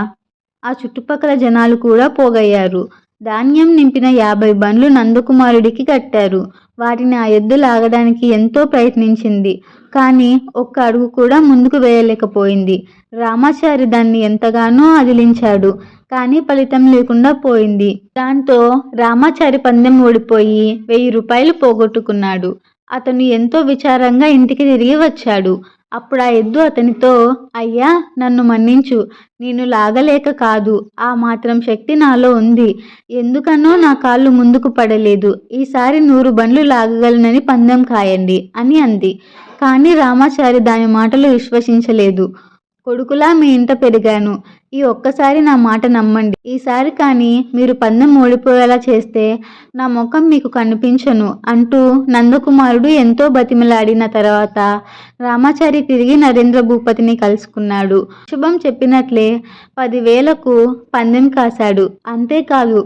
ఆ చుట్టుపక్కల జనాలు కూడా పోగయ్యారు. ధాన్యం నింపిన 50 బండ్లు నందకుమారుడికి కట్టారు. వాటిని ఆ ఎద్దు లాగడానికి ఎంతో ప్రయత్నించింది. కానీ ఒక్క అడుగు కూడా ముందుకు వేయలేకపోయింది. రామాచారి దాన్ని ఎంతగానో అదిలించాడు. కానీ ఫలితం లేకుండా పోయింది. దాంతో రామాచారి పందెం ఓడిపోయి 1000 రూపాయలు పోగొట్టుకున్నాడు. అతను ఎంతో విచారంగా ఇంటికి తిరిగి వచ్చాడు. అప్పుడు ఆ ఎద్దు అతనితో, అయ్యా, నన్ను మన్నించు. నేను లాగలేక కాదు, ఆ మాత్రం శక్తి నాలో ఉంది. ఎందుకనో నా కాళ్ళు ముందుకు పడలేదు. ఈసారి 100 బండ్లు లాగగలనని పందెం కాయండి అని అంది. కానీ రామాచారి దాని మాటలు విశ్వసించలేదు. కొడుకులా మీ ఇంట పెరిగాను. ఈ ఒక్కసారి నా మాట నమ్మండి. ఈసారి కానీ మీరు పందెం ఓడిపోయేలా చేస్తే నా ముఖం మీకు కనిపించను అంటూ నందకుమారుడు ఎంతో బతిమలాడిన తర్వాత రామాచారి తిరిగి నరేంద్ర భూపతిని కలుసుకున్నాడు. శుభం చెప్పినట్లే 10,000కు పందెం కాశాడు. అంతేకాదు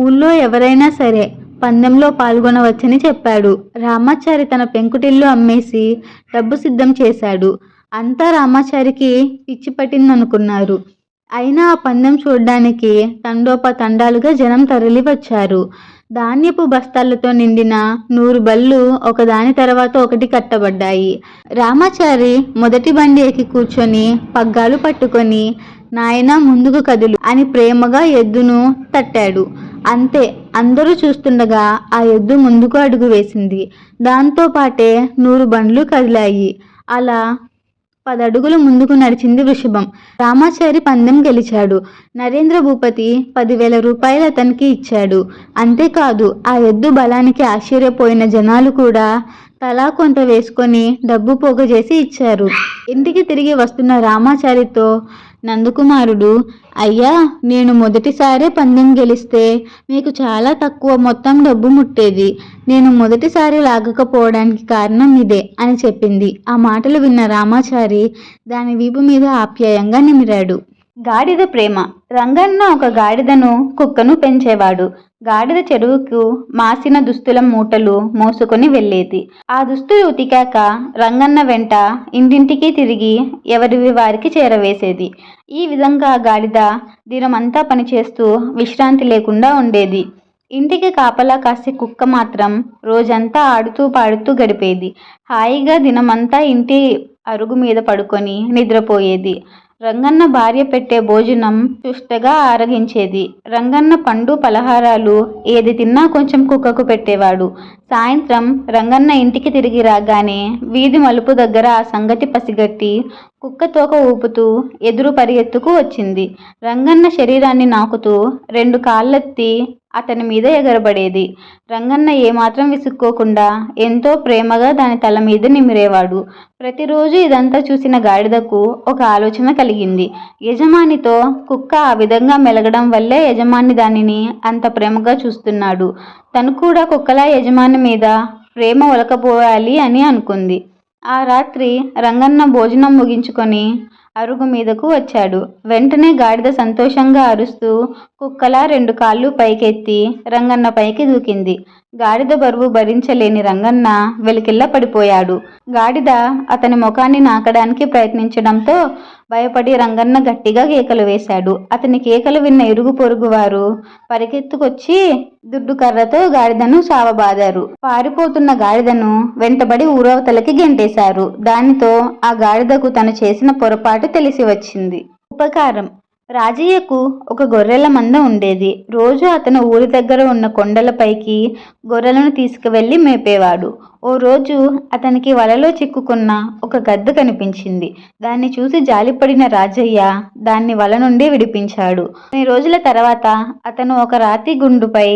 ఊళ్ళో ఎవరైనా సరే పందెంలో పాల్గొనవచ్చని చెప్పాడు. రామాచారి తన పెంకుటిల్లు అమ్మేసి డబ్బు సిద్ధం చేశాడు. అంతా రామాచారికి పిచ్చి పట్టిందనుకున్నారు. అయినా ఆ పందెం చూడ్డానికి తండోపతండాలుగా జనం తరలి వచ్చారు. ధాన్యపు బస్తాలతో నిండిన 100 బళ్ళు ఒకదాని తర్వాత ఒకటి కట్టబడ్డాయి. రామాచారి మొదటి బండి ఎక్కి కూర్చొని పగ్గాలు పట్టుకొని, నాయనా ముందుకు కదులు అని ప్రేమగా ఎద్దును తట్టాడు. అంతే, అందరూ చూస్తుండగా ఆ ఎద్దు ముందుకు అడుగు వేసింది. దాంతో పాటే 100 బండ్లు కదిలాయి. అలా 10 అడుగులు ముందుకు నడిచింది వృషభం. రామాచారి పందెం గెలిచాడు. నరేంద్ర భూపతి 10,000 రూపాయలు అతనికి ఇచ్చాడు. అంతేకాదు ఆ ఎద్దు బలానికి ఆశ్చర్యపోయిన జనాలు కూడా తలా కొంత వేసుకొని డబ్బు పోగజేసి ఇచ్చారు. ఇంటికి తిరిగి వస్తున్న రామాచారితో నందకుమారుడు, అయ్యా, నేను మొదటిసారే పందెం గెలిస్తే మీకు చాలా తక్కువ మొత్తం డబ్బు ముట్టేది. నేను మొదటిసారి లాగకపోవడానికి కారణం ఇదే అని చెప్పింది. ఆ మాటలు విన్న రామాచారి దాని వీపు మీద ఆప్యాయంగా నిమిరాడు. గాడిద ప్రేమ. రంగన్న ఒక గాడిదను కుక్కను పెంచేవాడు. గాడిద చెరువుకు మాసిన దుస్తుల మూటలు మోసుకొని వెళ్ళేది. ఆ దుస్తులు ఉతికాక రంగన్న వెంట ఇంటింటికి తిరిగి ఎవరివి వారికి చేరవేసేది. ఈ విధంగా గాడిద దినమంతా పనిచేస్తూ విశ్రాంతి లేకుండా ఉండేది. ఇంటికి కాపలా కాసే కుక్క మాత్రం రోజంతా ఆడుతూ పాడుతూ గడిపేది. హాయిగా దినమంతా ఇంటి అరుగు మీద పడుకొని నిద్రపోయేది. రంగన్న భార్య పెట్టే భోజనం సుష్టగా ఆరగించేది. రంగన్న పండు పలహారాలు ఏది తిన్నా కొంచెం కుక్కకు పెట్టేవాడు. సాయంత్రం రంగన్న ఇంటికి తిరిగి రాగానే వీధి మలుపు దగ్గర ఆ సంగతి పసిగట్టి కుక్క తోక ఊపుతూ ఎదురు పరిగెత్తుకు వచ్చింది. రంగన్న శరీరాన్ని నాకుతూ రెండు కాళ్ళెత్తి అతని మీద ఎగరబడేది. రంగన్న ఏమాత్రం విసుక్కోకుండా ఎంతో ప్రేమగా దాని తల మీద నిమిరేవాడు. ప్రతిరోజు ఇదంతా చూసిన గాడిదకు ఒక ఆలోచన కలిగింది. యజమానితో కుక్క ఆ విధంగా మెలగడం వల్లే యజమాని దానిని అంత ప్రేమగా చూస్తున్నాడు. తను కూడా కుక్కలా యజమాని మీద ప్రేమ ఒలకపోవాలి అని అనుకుంది. ఆ రాత్రి రంగన్న భోజనం ముగించుకొని అరుగు మీదకు వచ్చాడు. వెంటనే గాడిద సంతోషంగా అరుస్తూ కుక్కలా రెండు కాళ్ళు పైకెత్తి రంగన్న పైకి దూకింది. గాడిద బరువు భరించలేని రంగన్న వెలికిల్ల పడిపోయాడు. గాడిద అతని ముఖాన్ని నాకడానికి ప్రయత్నించడంతో భయపడి రంగన్న గట్టిగా కేకలు వేశాడు. అతని కేకలు విన్న ఇరుగు పొరుగు వారు పరిగెత్తుకొచ్చి దుడ్డు కర్రతో గాడిదను సావబాదారు. పారిపోతున్న గాడిదను వెంటబడి ఊరవతలకి గెంటేశారు. దానితో ఆ గాడిదకు తను చేసిన పొరపాటు తెలిసి వచ్చింది. ఉపకారం. రాజయ్యకు ఒక గొర్రెల మంద ఉండేది. రోజు అతను ఊరి దగ్గర ఉన్న కొండలపైకి గొర్రెలను తీసుకువెళ్ళి మేపేవాడు. ఓ రోజు అతనికి వలలో చిక్కుకున్న ఒక గద్ద కనిపించింది. దాన్ని చూసి జాలిపడిన రాజయ్య దాన్ని వల నుండి విడిపించాడు. కొన్ని రోజుల తర్వాత అతను ఒక రాతి గుండుపై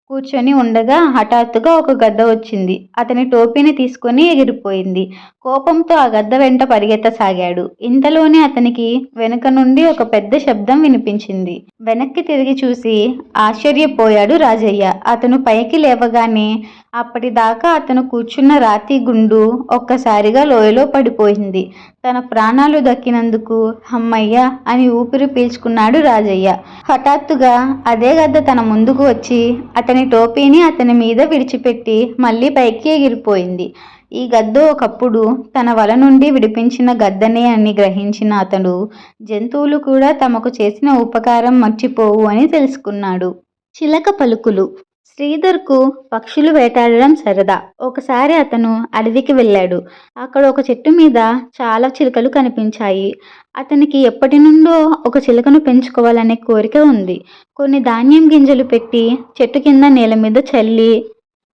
కూర్చొని ఉండగా హఠాత్తుగా ఒక గద్ద వచ్చింది. అతని టోపీని తీసుకుని ఎగిరిపోయింది. కోపంతో ఆ గద్ద వెంట పరిగెత్తసాగాడు. ఇంతలోనే అతనికి వెనుక నుండి ఒక పెద్ద శబ్దం వినిపించింది. వెనక్కి తిరిగి చూసి ఆశ్చర్యపోయాడు రాజయ్య. అతను పైకి లేవగానే అప్పటిదాకా అతను కూర్చున్న రాతి గుండు ఒక్కసారిగా లోయలో పడిపోయింది. తన ప్రాణాలు దక్కినందుకు హమ్మయ్య అని ఊపిరి పీల్చుకున్నాడు రాజయ్య. హఠాత్తుగా అదే గద్ద తన ముందుకు వచ్చి అతని టోపీని అతని మీద విడిచిపెట్టి మళ్ళీ పైకి ఎగిరిపోయింది. ఈ గద్ద ఒకప్పుడు తన వల నుండి విడిపించిన గద్దనే అని గ్రహించిన అతడు జంతువులు కూడా తమకు చేసిన ఉపకారం మర్చిపోవు అని తెలుసుకున్నాడు. చిలక పలుకులు. శ్రీధర్కు పక్షులు వేటాడడం సరదా. ఒకసారి అతను అడవికి వెళ్ళాడు. అక్కడ ఒక చెట్టు మీద చాలా చిలుకలు కనిపించాయి. అతనికి ఎప్పటి నుండో ఒక చిలుకను పెంచుకోవాలనే కోరిక ఉంది. కొన్ని ధాన్యం గింజలు పెట్టి చెట్టు కింద నేల మీద చల్లి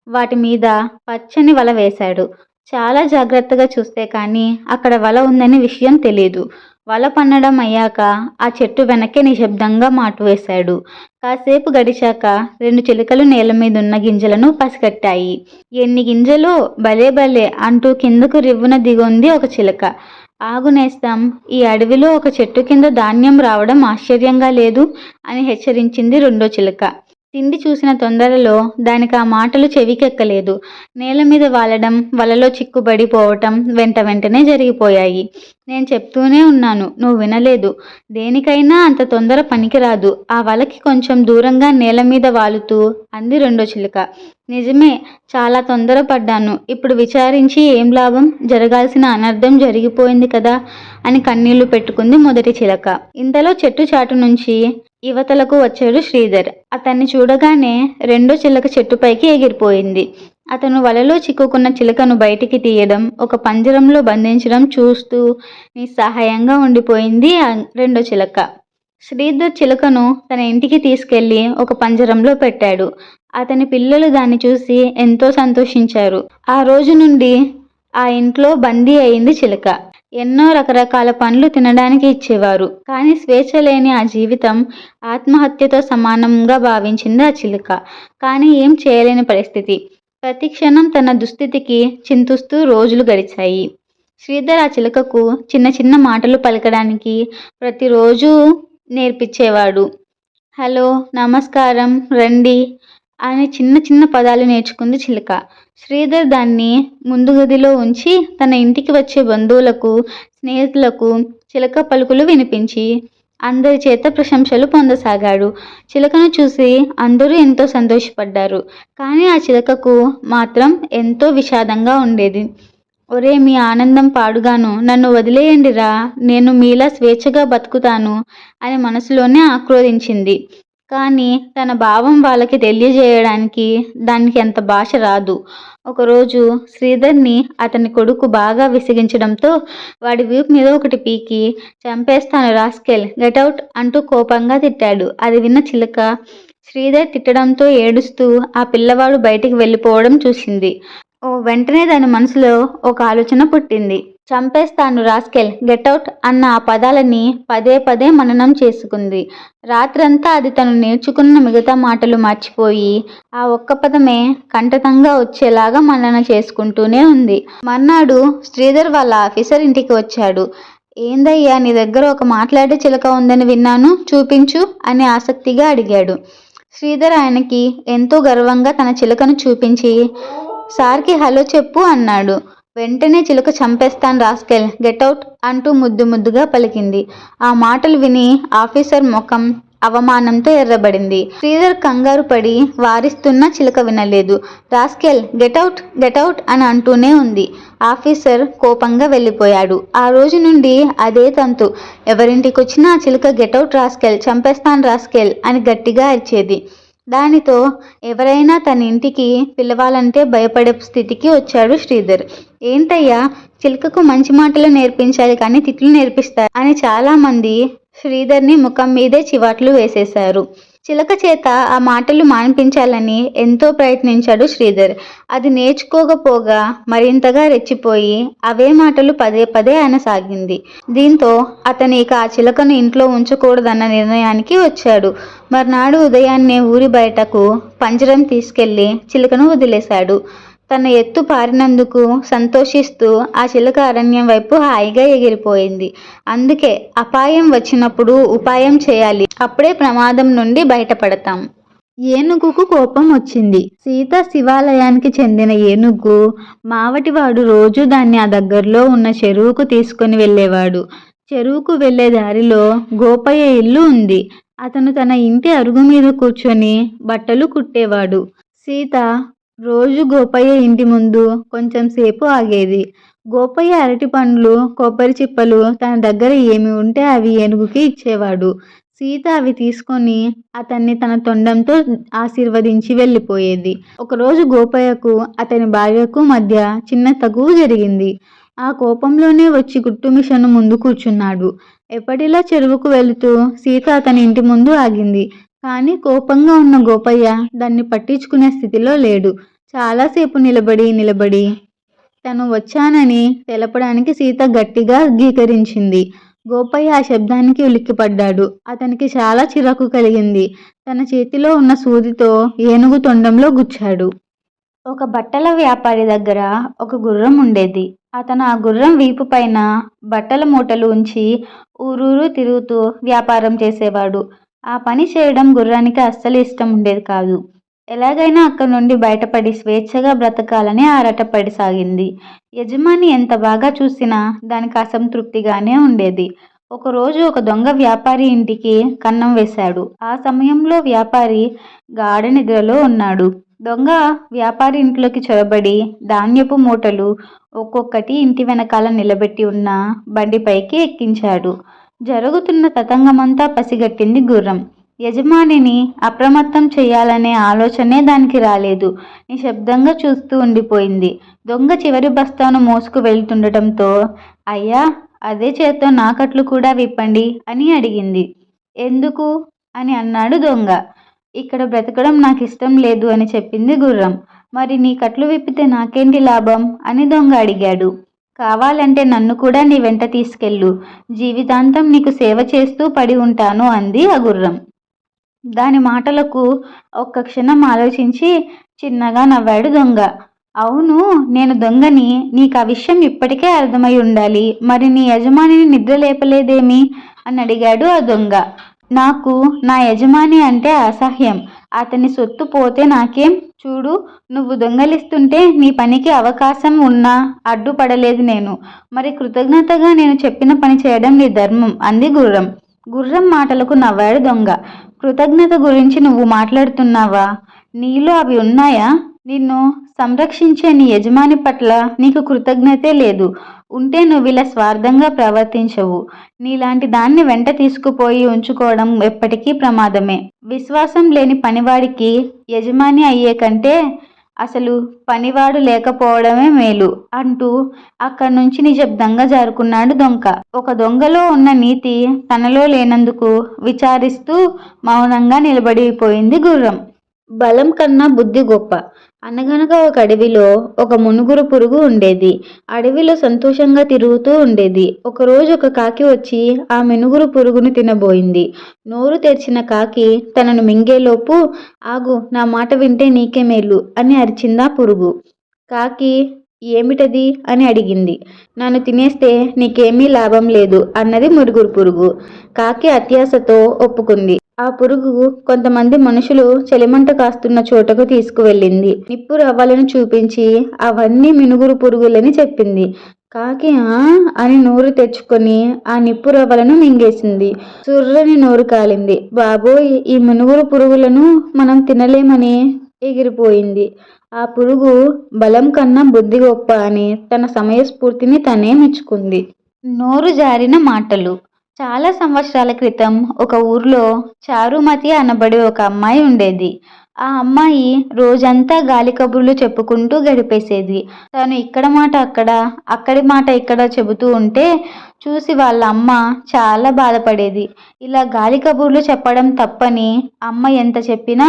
వాటి మీద పచ్చని వల వేశాడు. చాలా జాగ్రత్తగా చూస్తే కానీ అక్కడ వల ఉందని విషయం తెలియదు. వల పన్నడం అయ్యాక ఆ చెట్టు వెనక్కి నిశ్శబ్దంగా మాటు వేశాడు. కాసేపు గడిచాక రెండు చిలుకలు నేల మీదున్న గింజలను పసిగట్టాయి. ఎన్ని గింజలు, భలే భలే అంటూ కిందకు రివ్వున దిగొంది ఒక చిలుక. ఆగు నేస్తాం, ఈ అడవిలో ఒక చెట్టు కింద ధాన్యం రావడం ఆశ్చర్యంగా లేదు అని హెచ్చరించింది రెండో చిలుక. తిండి చూసిన తొందరలో దానికి ఆ మాటలు చెవికెక్కలేదు. నేల మీద వాలడం, వలలో చిక్కుబడిపోవటం వెంటనే జరిగిపోయాయి. నేను చెప్తూనే ఉన్నాను, నువ్వు వినలేదు. దేనికైనా అంత తొందర పనికిరాదు. ఆ వలకి కొంచెం దూరంగా నేల మీద వాలుతూ అంది రెండో చిలుక. నిజమే, చాలా తొందరపడ్డాను. ఇప్పుడు విచారించి ఏం లాభం? జరగాల్సిన అనర్థం జరిగిపోయింది కదా అని కన్నీళ్లు పెట్టుకుంది మొదటి చిలక. ఇంతలో చెట్టు చాటు నుంచి యువతలకు వచ్చాడు శ్రీధర్. అతన్ని చూడగానే రెండో చిలక చెట్టుపైకి ఎగిరిపోయింది. అతను వలలో చిక్కుకున్న చిలుకను బయటికి తీయడం, ఒక పంజరంలో బంధించడం చూస్తూ నిస్సహాయంగా ఉండిపోయింది రెండో చిలక. శ్రీధర్ చిలుకను తన ఇంటికి తీసుకెళ్లి ఒక పంజరంలో పెట్టాడు. అతని పిల్లలు దాన్ని చూసి ఎంతో సంతోషించారు. ఆ రోజు నుండి ఆ ఇంట్లో బందీ అయింది చిలుక. ఎన్నో రకరకాల పండ్లు తినడానికి ఇచ్చేవారు. కానీ స్వేచ్ఛ లేని ఆ జీవితం ఆత్మహత్యతో సమానంగా భావించింది ఆ చిలుక. కానీ ఏం చేయలేని పరిస్థితి. ప్రతి క్షణం తన దుస్థితికి చింతిస్తూ రోజులు గడిచాయి. శ్రీధర్ ఆ చిలుకకు చిన్న చిన్న మాటలు పలకడానికి ప్రతిరోజు నేర్పించేవాడు. హలో, నమస్కారం, రండి అని చిన్న చిన్న పదాలు నేర్చుకుంది చిలుక. శ్రీధర్ దాన్ని ముందు గదిలో ఉంచి తన ఇంటికి వచ్చే బంధువులకు, స్నేహితులకు చిలక పలుకులు వినిపించి అందరి చేత ప్రశంసలు పొందసాగాడు. చిలకను చూసి అందరూ ఎంతో సంతోషపడ్డారు. కానీ ఆ చిలకకు మాత్రం ఎంతో విషాదంగా ఉండేది. ఒరే, మీ ఆనందం పాడుగాను, నన్ను వదిలేయండిరా, నేను మీలా స్వేచ్ఛగా బతుకుతాను అని మనసులోనే ఆక్రోధించింది. కానీ తన భావం వాళ్ళకి తెలియజేయడానికి దానికి అంత భాష రాదు. ఒకరోజు శ్రీధర్ని అతని కొడుకు బాగా విసిగించడంతో వాడి వీపు మీద ఒకటి పీకి, చంపేస్తాను రాస్కెల్, గెటౌట్ అంటూ కోపంగా తిట్టాడు. అది విన్న చిలుక శ్రీధర్ తిట్టడంతో ఏడుస్తూ ఆ పిల్లవాడు బయటికి వెళ్ళిపోవడం చూసింది. వెంటనే దాని మనసులో ఒక ఆలోచన పుట్టింది. చంపేస్తాను రాస్కెల్, గెటౌట్ అన్న ఆ పదాలని పదే పదే మననం చేసుకుంది. రాత్రంతా అది తను నేర్చుకున్న మిగతా మాటలు మర్చిపోయి ఆ ఒక్క పదమే కంఠతంగా వచ్చేలాగా మనన చేసుకుంటూనే ఉంది. మర్నాడు శ్రీధర్ వాళ్ళ ఆఫీసర్ ఇంటికి వచ్చాడు. ఏందయ్యా, నీ దగ్గర ఒక మాట్లాడే చిలక ఉందని విన్నాను, చూపించు అని ఆసక్తిగా అడిగాడు. శ్రీధర్ ఆయనకి ఎంతో గర్వంగా తన చిలకను చూపించి సార్కి హలో చెప్పు అన్నాడు. వెంటనే చిలుక చంపేస్తాను రాస్కెల్, గెటౌట్ అంటూ ముద్దుగా పలికింది. ఆ మాటలు విని ఆఫీసర్ ముఖం అవమానంతో ఎర్రబడింది. శ్రీధర్ కంగారు పడి వారిస్తున్నా చిలుక వినలేదు. రాస్కెల్, గెటౌట్ గెటౌట్ అని అంటూనే ఉంది. ఆఫీసర్ కోపంగా వెళ్ళిపోయాడు. ఆ రోజు నుండి అదే తంతు. ఎవరింటికొచ్చినా ఆ చిలుక గెటౌట్ రాస్కెల్, చంపేస్తాను రాస్కెల్ అని గట్టిగా అరిచేది. దానితో ఎవరైనా తన ఇంటికి పిలవాలంటే భయపడే స్థితికి వచ్చాడు శ్రీధర్. ఏంటయ్యా, చిలుకకు మంచి మాటలు నేర్పించాలి కానీ తిట్లు నేర్పిస్తారు అని చాలామంది శ్రీధర్ని ముఖం మీదే చివాట్లు వేసేశారు. చిలక చేత ఆ మాటలు మానిపించాలని ఎంతో ప్రయత్నించాడు శ్రీధర్. అది నేర్చుకోకపోగా మరింతగా రెచ్చిపోయి అవే మాటలు పదే పదే అనసాగింది. దీంతో అతను ఇక ఆ చిలకను ఇంట్లో ఉంచకూడదన్న నిర్ణయానికి వచ్చాడు. మర్నాడు ఉదయాన్నే ఊరి బయటకు పంజరం తీసుకెళ్లి చిలుకను వదిలేశాడు. తన ఎత్తు పారినందుకు సంతోషిస్తూ ఆ చిలుక అరణ్యం వైపు హాయిగా ఎగిరిపోయింది. అందుకే అపాయం వచ్చినప్పుడు ఉపాయం చేయాలి, అప్పుడే ప్రమాదం నుండి బయటపడతాం. ఏనుగుకు కోపం వచ్చింది. సీత శివాలయానికి చెందిన ఏనుగు మావటివాడు రోజు దాన్ని ఆ దగ్గరలో ఉన్న చెరువుకు తీసుకుని వెళ్ళేవాడు. చెరువుకు వెళ్లే దారిలో గోపయ్య ఇల్లు ఉంది. అతను తన ఇంటి అరుగు మీద కూర్చొని బట్టలు కుట్టేవాడు. సీత రోజు గోపయ్య ఇంటి ముందు కొంచెం సేపు ఆగేది. గోపయ్య అరటి పండ్లు, కొబ్బరి చిప్పలు తన దగ్గర ఏమి ఉంటే అవి ఏనుగుకి ఇచ్చేవాడు. సీత అవి తీసుకొని అతన్ని తన తొండంతో ఆశీర్వదించి వెళ్ళిపోయేది. ఒకరోజు గోపయ్యకు అతని భార్యకు మధ్య చిన్న తగువు జరిగింది. ఆ కోపంలోనే వచ్చి కుట్టు మిషను ముందు కూర్చున్నాడు. ఎప్పటిలా చెరువుకు వెళుతూ సీత అతని ఇంటి ముందు ఆగింది. కానీ కోపంగా ఉన్న గోపయ్య దాన్ని పట్టించుకునే స్థితిలో లేడు. చాలాసేపు నిలబడి తను వచ్చానని తెలపడానికి సీత గట్టిగా గీకరించింది. గోపయ్య ఆ శబ్దానికి ఉలిక్కిపడ్డాడు. అతనికి చాలా చిరాకు కలిగింది. తన చేతిలో ఉన్న సూదితో ఏనుగు తొండంలో గుచ్చాడు. ఒక బట్టల వ్యాపారి దగ్గర ఒక గుర్రం ఉండేది. అతను ఆ గుర్రం వీపు పైన బట్టల మూటలు ఉంచి ఊరూరు తిరుగుతూ వ్యాపారం చేసేవాడు. ఆ పని చేయడం గుర్రానికి అస్సలు ఇష్టం ఉండేది కాదు. ఎలాగైనా అక్కడి నుండి బయటపడి స్వేచ్ఛగా బ్రతకాలని ఆరాటపడిసాగింది. యజమాని ఎంత బాగా చూసినా దానికి అసంతృప్తిగానే ఉండేది. ఒకరోజు ఒక దొంగ వ్యాపారి ఇంటికి కన్నం వేశాడు. ఆ సమయంలో వ్యాపారి గాఢ నిద్రలో ఉన్నాడు. దొంగ వ్యాపారి ఇంట్లోకి చొరబడి ధాన్యపు మూటలు ఒక్కొక్కటి ఇంటి వెనకాల నిలబెట్టి ఉన్న బండిపైకి ఎక్కించాడు. జరుగుతున్న తతంగమంతా పసిగట్టింది గుర్రం. యజమానిని అప్రమత్తం చేయాలనే ఆలోచనే దానికి రాలేదు. నిశ్శబ్దంగా చూస్తూ ఉండిపోయింది. దొంగ చివరి బస్తాను మోసుకు వెళ్తుండటంతో, అయ్యా, అదే చేత్తో నా కట్లు కూడా విప్పండి అని అడిగింది. ఎందుకు అని అన్నాడు దొంగ. ఇక్కడ బ్రతకడం నాకు ఇష్టం లేదు అని చెప్పింది గుర్రం. మరి నీ కట్లు విప్పితే నాకేంటి లాభం అని దొంగ అడిగాడు. కావాలంటే నన్ను కూడా నీ వెంట తీసుకెళ్ళు, జీవితాంతం నీకు సేవ చేస్తూ పడి ఉంటాను అంది ఆ గుర్రం. దాని మాటలకు ఒక్క క్షణం ఆలోచించి చిన్నగా నవ్వాడు దొంగ. అవును, నేను దొంగని, నీకు ఆ విషయం ఇప్పటికే అర్థమై ఉండాలి. మరి నీ యజమానిని నిద్ర లేపలేదేమి అని అడిగాడు ఆ దొంగ. నాకు నా యజమాని అంటే అసహ్యం. అతని సొత్తు పోతే నాకేం? చూడు, నువ్వు దొంగలిస్తుంటే నీ పనికి అవకాశం ఉన్నా అడ్డుపడలేదు నేను. మరి కృతజ్ఞతగా నేను చెప్పిన పని చేయడం నీ ధర్మం అంది గుర్రం. గుర్రం మాటలకు నవ్వాడు దొంగ. కృతజ్ఞత గురించి నువ్వు మాట్లాడుతున్నావా? నీలో అవి ఉన్నాయా? నిన్ను సంరక్షించే నీ యజమాని పట్ల నీకు కృతజ్ఞతే లేదు. ఉంటే నువ్విలా స్వార్థంగా ప్రవర్తించవు. నీలాంటి దాన్ని వెంట తీసుకుపోయి ఉంచుకోవడం ఎప్పటికీ ప్రమాదమే. విశ్వాసం లేని పనివాడికి యజమాని అయ్యే కంటే అసలు పనివాడు లేకపోవడమే మేలు అంటూ అక్కడి నుంచి నిశ్శబ్దంగా జారుకున్నాడు దొంగ. ఒక దొంగలో ఉన్న నీతి తనలో లేనందుకు విచారిస్తూ మౌనంగా నిలబడిపోయింది గుర్రం. బలం కన్నా బుద్ధి గొప్ప. అనగనగా ఒక అడవిలో ఒక మునుగురు పురుగు ఉండేది. అడవిలో సంతోషంగా తిరుగుతూ ఉండేది. ఒకరోజు ఒక కాకి వచ్చి ఆ మినుగురు పురుగును తినబోయింది. నోరు తెరిచిన కాకి తనను మింగేలోపు ఆగు, నా మాట వింటే నీకే మేలు అని అరిచిందా పురుగు. కాకి ఏమిటది అని అడిగింది. నన్ను తినేస్తే నీకేమీ లాభం లేదు అన్నది మురుగురు పురుగు. కాకి అత్యాశతో ఒప్పుకుంది. ఆ పురుగు కొంతమంది మనుషులు చలిమంట కాస్తున్న చోటకు తీసుకువెళ్ళింది. నిప్పు రవ్వలను చూపించి అవన్నీ మినుగురు పురుగులని చెప్పింది. కాకి అని నోరు తెచ్చుకొని ఆ నిప్పు రవ్వలను మింగేసింది. సుర్రని నోరు కాలింది. బాబోయ్, ఈ మినుగురు పురుగులను మనం తినలేమని ఎగిరిపోయింది. ఆ పురుగు బలం కన్నా బుద్ధి గొప్ప అని తన సమయస్ఫూర్తిని తనే మెచ్చుకుంది. నోరు జారిన మాటలు. చాలా సంవత్సరాల క్రితం ఒక ఊర్లో చారుమతి అనబడే ఒక అమ్మాయి ఉండేది. ఆ అమ్మాయి రోజంతా గాలి కబుర్లు చెప్పుకుంటూ గడిపేసేది. తను ఇక్కడ మాట అక్కడ, అక్కడి మాట ఇక్కడ చెబుతూ ఉంటే చూసి వాళ్ళ అమ్మ చాలా బాధపడేది. ఇలా గాలి కబుర్లు చెప్పడం తప్పని అమ్మ ఎంత చెప్పినా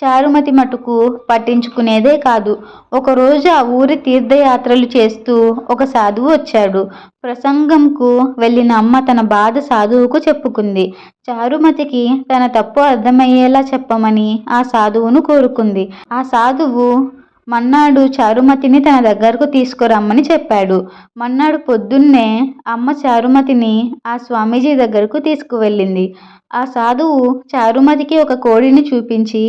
చారుమతి మటుకు పట్టించుకునేదే కాదు. ఒకరోజు ఆ ఊరి తీర్థయాత్రలు చేస్తూ ఒక సాధువు వచ్చాడు. ప్రసంగంకు వెళ్ళిన అమ్మ తన బాధ సాధువుకు చెప్పుకుంది. చారుమతికి తన తప్పు అర్థమయ్యేలా చెప్పమని ఆ సాధువును కోరుకుంది. ఆ సాధువు మన్నాడు చారుమతిని తన దగ్గరకు తీసుకురమ్మని చెప్పాడు. మన్నాడు పొద్దున్నే అమ్మ చారుమతిని ఆ స్వామీజీ దగ్గరకు తీసుకువెళ్ళింది. ఆ సాధువు చారుమతికి ఒక కోడిని చూపించి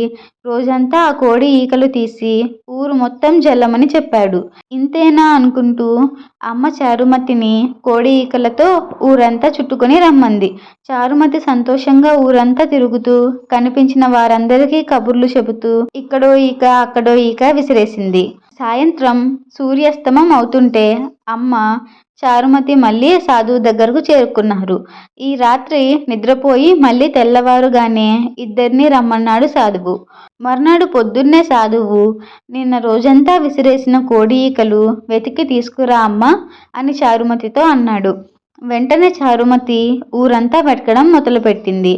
రోజంతా ఆ కోడి ఈకలు తీసి ఊరు మొత్తం జల్లమని చెప్పాడు. ఇంతేనా అనుకుంటూ అమ్మ చారుమతిని కోడి ఈకలతో ఊరంతా చుట్టుకొని రమ్మంది. చారుమతి సంతోషంగా ఊరంతా తిరుగుతూ కనిపించిన వారందరికీ కబుర్లు చెబుతూ ఇక్కడో ఈక అక్కడో ఈక విసిరేసింది. సాయంత్రం సూర్యాస్తమం అవుతుంటే అమ్మ చారుమతి మళ్ళీ సాధువు దగ్గరకు చేరుకున్నారు. ఈ రాత్రి నిద్రపోయి మళ్ళీ తెల్లవారుగానే ఇద్దరినీ రమ్మన్నాడు సాధువు. మర్నాడు పొద్దున్నే సాధువు నిన్న రోజంతా విసిరేసిన కోడి ఈకలు వెతికి తీసుకురా అమ్మా అని చారుమతితో అన్నాడు. వెంటనే చారుమతి ఊరంతా వెతకడం మొదలుపెట్టింది.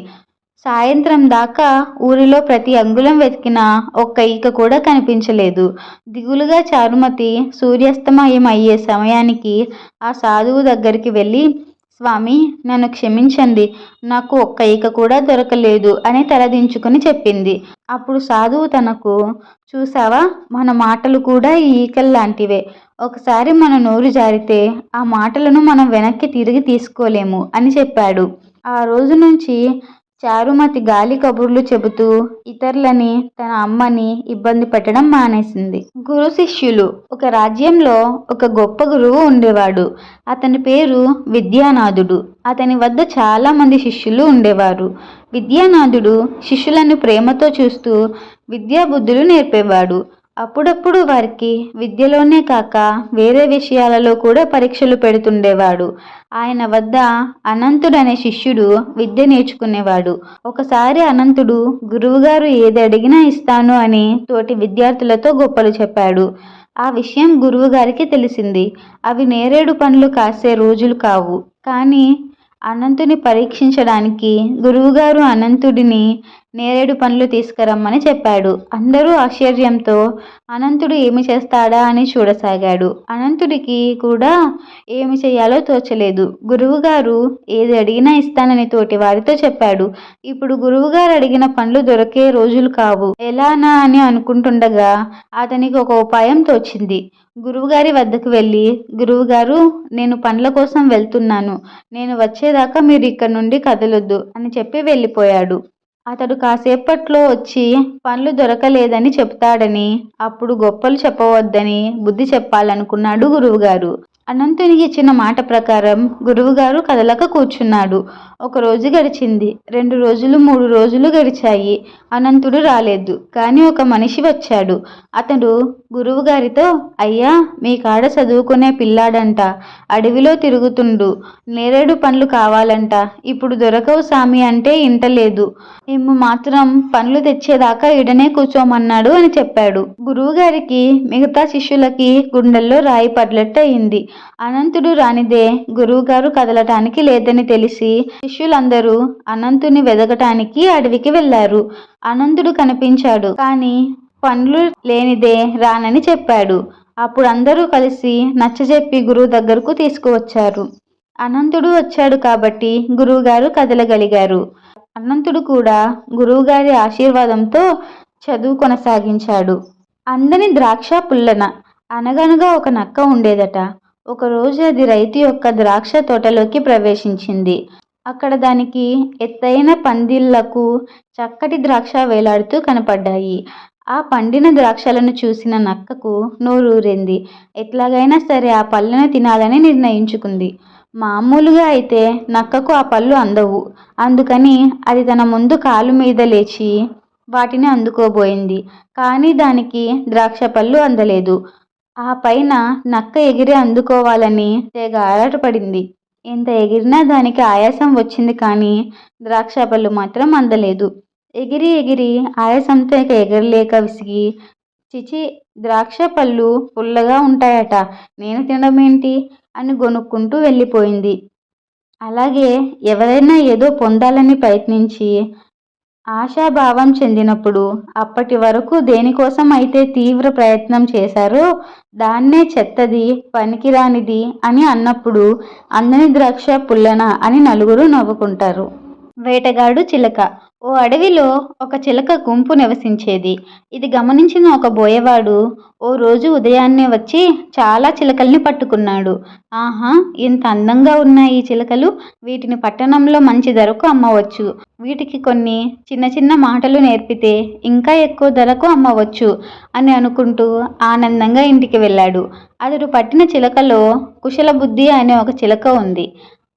సాయంత్రం దాకా ఊరిలో ప్రతి అంగుళం వెతికినా ఒక్క ఈక కూడా కనిపించలేదు. దిగులుగా చారుమతి సూర్యాస్తమయం అయ్యే సమయానికి ఆ సాధువు దగ్గరికి వెళ్ళి, స్వామి, నన్ను క్షమించండి, నాకు ఒక్క ఈక కూడా దొరకలేదు అని తలదించుకుని చెప్పింది. అప్పుడు సాధువు తనకు, చూసావా, మన మాటలు కూడా ఈ ఈకల్లాంటివే. ఒకసారి మన నోరు జారితే ఆ మాటలను మనం వెనక్కి తిరిగి తీసుకోలేము అని చెప్పాడు. ఆ రోజు నుంచి చారుమతి గాలి కబుర్లు చెబుతూ ఇతరులని, తన అమ్మని ఇబ్బంది పెట్టడం మానేసింది. గురు శిష్యులు. ఒక రాజ్యంలో ఒక గొప్ప గురువు ఉండేవాడు. అతని పేరు విద్యానాథుడు. అతని వద్ద చాలా మంది శిష్యులు ఉండేవారు. విద్యానాథుడు శిష్యులను ప్రేమతో చూస్తూ విద్యాబుద్ధులు నేర్పేవాడు. అప్పుడప్పుడు వారికి విద్యలోనే కాక వేరే విషయాలలో కూడా పరీక్షలు పెడుతుండేవాడు. ఆయన వద్ద అనంతుడనే శిష్యుడు విద్య నేర్చుకునేవాడు. ఒకసారి అనంతుడు గురువుగారు ఏది అడిగినా ఇస్తాను అని తోటి విద్యార్థులతో గొప్పలు చెప్పాడు. ఆ విషయం గురువుగారికి తెలిసింది. అవి నేరేడు పండ్లు కాసే రోజులు కావు. కానీ అనంతుని పరీక్షించడానికి గురువుగారు అనంతుడిని నేరేడు పండ్లు తీసుకురమ్మని చెప్పాడు. అందరూ ఆశ్చర్యంతో అనంతుడు ఏమి చేస్తాడా అని చూడసాగాడు. అనంతుడికి కూడా ఏమి చేయాలో తోచలేదు. గురువుగారు ఏది అడిగినా ఇస్తానని తోటి వారితో చెప్పాడు. ఇప్పుడు గురువుగారు అడిగిన పండ్లు దొరికే రోజులు కావు. ఎలానా అని అనుకుంటుండగా అతనికి ఒక ఉపాయం తోచింది. గురువుగారి వద్దకు వెళ్ళి, గురువుగారు, నేను పండ్ల కోసం వెళ్తున్నాను, నేను వచ్చేదాకా మీరు ఇక్కడ నుండి కదలొద్దు అని చెప్పి వెళ్ళిపోయాడు. అతడు కాసేపట్లో వచ్చి పండ్లు దొరకలేదని చెప్తాడని, అప్పుడు గొప్పలు చెప్పవద్దని బుద్ధి చెప్పాలనుకున్నాడు గురువుగారు. అనంతునికి ఇచ్చిన మాట ప్రకారం గురువుగారు కదలక కూర్చున్నాడు. ఒక రోజు గడిచింది. 2 రోజులు 3 రోజులు గడిచాయి. అనంతుడు రాలేదు. కాని ఒక మనిషి వచ్చాడు. అతడు గురువుగారితో, అయ్యా, మీ కాడ చదువుకునే పిల్లాడంట. అడవిలో తిరుగుతుండు. నేరేడు పండ్లు కావాలంట. ఇప్పుడు దొరకవు సామి అంటే ఇంటలేదు. ఇమ్ము మాత్రం పండ్లు తెచ్చేదాకా ఈడనే కూర్చోమన్నాడు అని చెప్పాడు. గురువుగారికి మిగతా శిష్యులకి గుండెల్లో రాయి పడ్లట్టు అయింది. అనంతుడు రానిదే గురువుగారు కదలటానికి లేదని తెలిసి శిష్యులందరూ అనంతుని వెదకటానికి అడవికి వెళ్లారు. అనంతుడు కనిపించాడు. కాని పండ్లు లేనిదే రానని చెప్పాడు. అప్పుడు అందరూ కలిసి నచ్చజెప్పి గురువు దగ్గరకు తీసుకువచ్చారు. అనంతుడు వచ్చాడు కాబట్టి గురువుగారు కదలగలిగారు. అనంతుడు కూడా గురువుగారి ఆశీర్వాదంతో చదువు కొనసాగించాడు. అందని ద్రాక్ష పుల్లన. అనగనగా ఒక నక్క ఉండేదట. ఒకరోజు అది రైతు యొక్క ద్రాక్ష తోటలోకి ప్రవేశించింది. అక్కడ దానికి ఎత్తైన పందిళ్లకు చక్కటి ద్రాక్ష వేలాడుతూ కనపడ్డాయి. ఆ పండిన ద్రాక్షలను చూసిన నక్కకు నోరూరింది. ఎట్లాగైనా సరే ఆ పళ్ళను తినాలని నిర్ణయించుకుంది. మామూలుగా అయితే నక్కకు ఆ పళ్ళు అందవు. అందుకని అది తన ముందు కాలు మీద లేచి వాటిని అందుకోబోయింది. కానీ దానికి ద్రాక్ష పళ్ళు అందలేదు. ఆ పైన నక్క ఎగిరి అందుకోవాలని తెగ ఆరాటపడింది. ఎంత ఎగిరినా దానికి ఆయాసం వచ్చింది. కానీ ద్రాక్ష పళ్ళు మాత్రం అందలేదు. ఎగిరి ఎగిరి ఆయాసంతో ఇక ఎగరలేక విసిగి, చిచి, ద్రాక్ష పళ్ళు పుల్లగా ఉంటాయట, నేను తినడమేంటి అని గొనుక్కుంటూ వెళ్ళిపోయింది. అలాగే ఎవరైనా ఏదో పొందాలని ప్రయత్నించి ఆశాభావం చెందినప్పుడు అప్పటి వరకు దేనికోసం అయితే తీవ్ర ప్రయత్నం చేశారో దాన్నే చెత్తది, పనికిరానిది అని అన్నప్పుడు అందని ద్రాక్ష పుల్లన అని నలుగురు నవ్వుకుంటారు. వేటగాడు చిలక. ఓ అడవిలో ఒక చిలక గుంపు నివసించేది. ఇది గమనించిన ఒక బోయవాడు ఓ రోజు ఉదయాన్నే వచ్చి చాలా చిలకల్ని పట్టుకున్నాడు. ఆహా, ఇంత అందంగా ఉన్నాయి ఈ చిలకలు. వీటిని పట్టణంలో మంచి ధరకు అమ్మవచ్చు. వీటికి కొన్ని చిన్న చిన్న మాటలు నేర్పితే ఇంకా ఎక్కువ ధరకు అమ్మవచ్చు అని అనుకుంటూ ఆనందంగా ఇంటికి వెళ్ళాడు. అతడు పట్టిన చిలకలో కుశలబుద్ధి అనే ఒక చిలక ఉంది.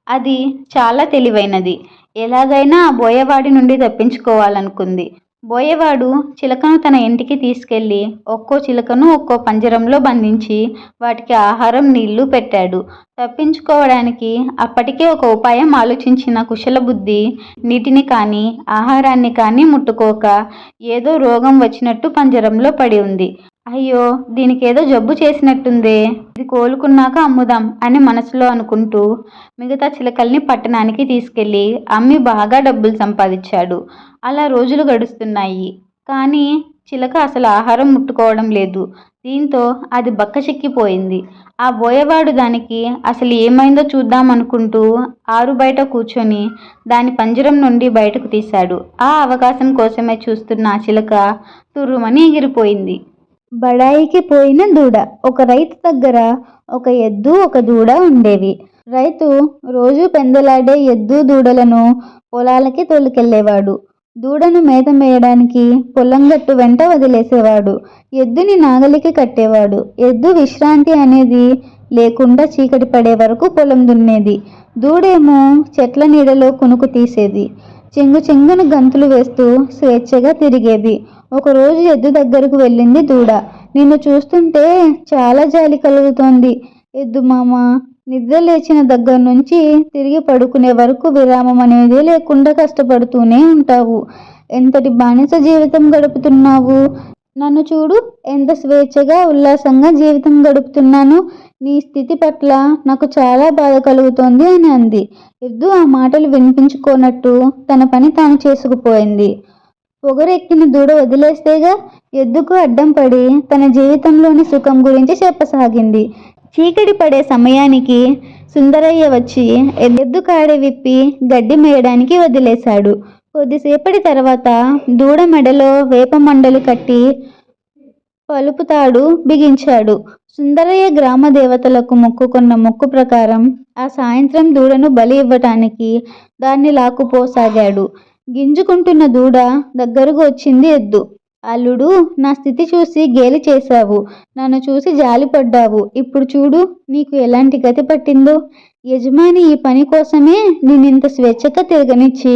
అది చాలా తెలివైనది. ఎలాగైనా ఆ బోయవాడి నుండి తప్పించుకోవాలనుకుంది. బోయవాడు చిలకను తన ఇంటికి తీసుకెళ్లి ఒక్కో చిలకను ఒక్కో పంజరంలో బంధించి వాటికి ఆహారం, నీళ్లు పెట్టాడు. తప్పించుకోవడానికి అప్పటికే ఒక ఉపాయం ఆలోచించిన కుశలబుద్ధి నీటిని కానీ ఆహారాన్ని కానీ ముట్టుకోక ఏదో రోగం వచ్చినట్టు పంజరంలో పడి ఉంది. అయ్యో, దీనికేదో జబ్బు చేసినట్టుందే, ఇది కోలుకున్నాక అమ్ముదాం అని మనసులో అనుకుంటూ మిగతా చిలకల్ని పట్టణానికి తీసుకెళ్లి అమ్మి బాగా డబ్బులు సంపాదించాడు. అలా రోజులు గడుస్తున్నాయి. కానీ చిలక అసలు ఆహారం ముట్టుకోవడం లేదు. దీంతో అది బక్కచిక్కిపోయింది. ఆ బోయవాడు దానికి అసలు ఏమైందో చూద్దామనుకుంటూ ఆరు బయట కూర్చొని దాని పంజరం నుండి బయటకు తీశాడు. ఆ అవకాశం కోసమే చూస్తున్న ఆ చిలక తుర్రుమని ఎగిరిపోయింది. బడాయికి పోయిన దూడ. ఒక రైతు దగ్గర ఒక ఎద్దు, ఒక దూడ ఉండేవి. రైతు రోజు పెందలాడే ఎద్దు దూడలను పొలాలకి తోలుకెళ్లేవాడు. దూడను మేత మేయడానికి పొలం గట్టు వెంట వదిలేసేవాడు. ఎద్దుని నాగలికి కట్టేవాడు. ఎద్దు విశ్రాంతి అనేది లేకుండా చీకటి పడే వరకు పొలం దున్నేది. దూడేమో చెట్ల నీడలో కునుకు తీసేది. చెంగు చెంగును గంతులు వేస్తూ స్వేచ్ఛగా తిరిగేది. ఒకరోజు ఎద్దు దగ్గరకు వెళ్ళింది దూడ. నిన్ను చూస్తుంటే చాలా జాలి కలుగుతోంది. ఎద్దు మామ, నిద్ర లేచిన దగ్గర నుంచి తిరిగి పడుకునే వరకు విరామం అనేది లేకుండా కష్టపడుతూనే ఉంటావు. ఎంతటి బానిస జీవితం గడుపుతున్నావు. నన్ను చూడు, ఎంత స్వేచ్ఛగా ఉల్లాసంగా జీవితం గడుపుతున్నాను. నీ స్థితి పట్ల నాకు చాలా బాధ కలుగుతోంది అని అంది. ఎద్దు ఆ మాటలు వినిపించుకోనట్టు తన పని తాను చేసుకుపోయింది. పొగరెక్కిన దూడ వదిలేస్తేగా. ఎద్దుకు అడ్డం పడి తన జీవితంలోని సుఖం గురించి చెప్పసాగింది. చీకటి పడే సమయానికి సుందరయ్య వచ్చి ఎద్దు కాడి విప్పి గడ్డి మేయడానికి వదిలేశాడు. కొద్దిసేపటి తర్వాత దూడ మెడలో వేప మండలు కట్టి పలుపు తాడు బిగించాడు. సుందరయ్య గ్రామ దేవతలకు మొక్కుకున్న మొక్కు ప్రకారం ఆ సాయంత్రం దూడను బలి ఇవ్వటానికి దాన్ని లాక్కుపోసాగాడు. గింజుకుంటున్న దూడ దగ్గరకు వచ్చింది ఎద్దు. అల్లుడు, నా స్థితి చూసి గేలి చేశావు, నన్ను చూసి జాలిపడ్డావు. ఇప్పుడు చూడు నీకు ఎలాంటి గతి పట్టిందో. యజమాని ఈ పని కోసమే నిన్నింత స్వేచ్ఛగా తిరగనిచ్చి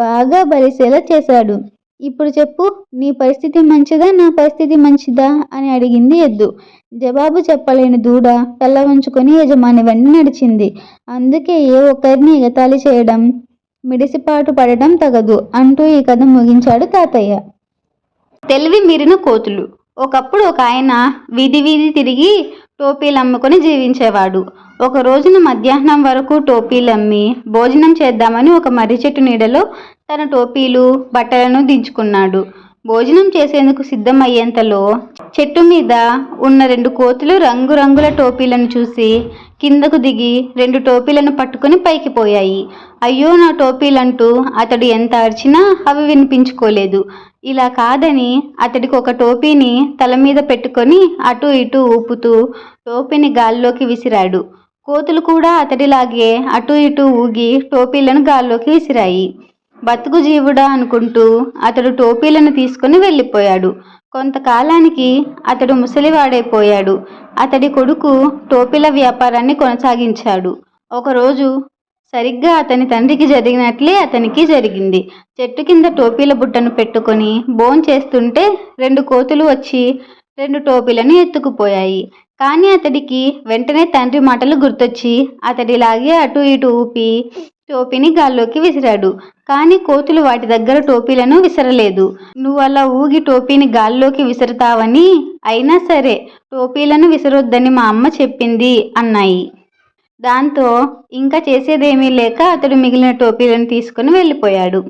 బాగా బలిసేలా చేశాడు. ఇప్పుడు చెప్పు, నీ పరిస్థితి మంచిదా, నా పరిస్థితి మంచిదా అని అడిగింది ఎద్దు. జవాబు చెప్పలేని దూడ తల వంచుకొని యజమాని వెంట నడిచింది. అందుకే ఏ ఒక్కరిని ఎగతాళి చేయడం, మిడిసిపాటు పడడం తగదు అంటూ ఈ కథ ముగించాడు తాతయ్య. తెలివి మీరిన కోతులు. ఒకప్పుడు ఒక ఆయన వీధి వీధి తిరిగి టోపీలు అమ్ముకొని జీవించేవాడు. ఒక రోజున మధ్యాహ్నం వరకు టోపీలు అమ్మి భోజనం చేద్దామని ఒక మర్రి చెట్టు నీడలో తన టోపీలు బట్టలను దించుకున్నాడు. భోజనం చేసేందుకు సిద్ధమయ్యేంతలో చెట్టు మీద ఉన్న 2 కోతులు రంగురంగుల టోపీలను చూసి కిందకు దిగి 2 టోపీలను పట్టుకుని పైకి పోయాయి. అయ్యో నా టోపీలంటూ అతడు ఎంత అరిచినా అవి వినిపించుకోలేదు. ఇలా కాదని అతడికి ఒక టోపీని తల మీద పెట్టుకొని అటు ఇటు ఊపుతూ టోపీని గాల్లోకి విసిరాడు. కోతులు కూడా అతడిలాగే అటు ఇటు ఊగి టోపీలను గాల్లోకి విసిరాయి. బతుకు జీవుడా అనుకుంటూ అతడు టోపీలను తీసుకుని వెళ్ళిపోయాడు. కొంతకాలానికి అతడు ముసలివాడైపోయాడు. అతడి కొడుకు టోపీల వ్యాపారాన్ని కొనసాగించాడు. ఒకరోజు సరిగ్గా అతని తండ్రికి జరిగినట్లే అతనికి జరిగింది. చెట్టు కింద టోపీల బుట్టను పెట్టుకొని భోంచేస్తుంటే 2 కోతులు వచ్చి 2 టోపీలను ఎత్తుకుపోయాయి. కానీ అతడికి వెంటనే తండ్రి మాటలు గుర్తొచ్చి అతడిలాగే అటు ఇటు ఊపి టోపీని గాల్లోకి విసిరాడు. కానీ కోతులు వాటి దగ్గర టోపీలను విసరలేదు. నువ్వు అలా ఊగి టోపీని గాల్లోకి విసురుతావని, అయినా సరే టోపీలను విసరొద్దని మా అమ్మ చెప్పింది అన్నాయి. దాంతో ఇంకా చేసేదేమీ లేక అతడు మిగిలిన టోపీలను తీసుకుని వెళ్ళిపోయాడు.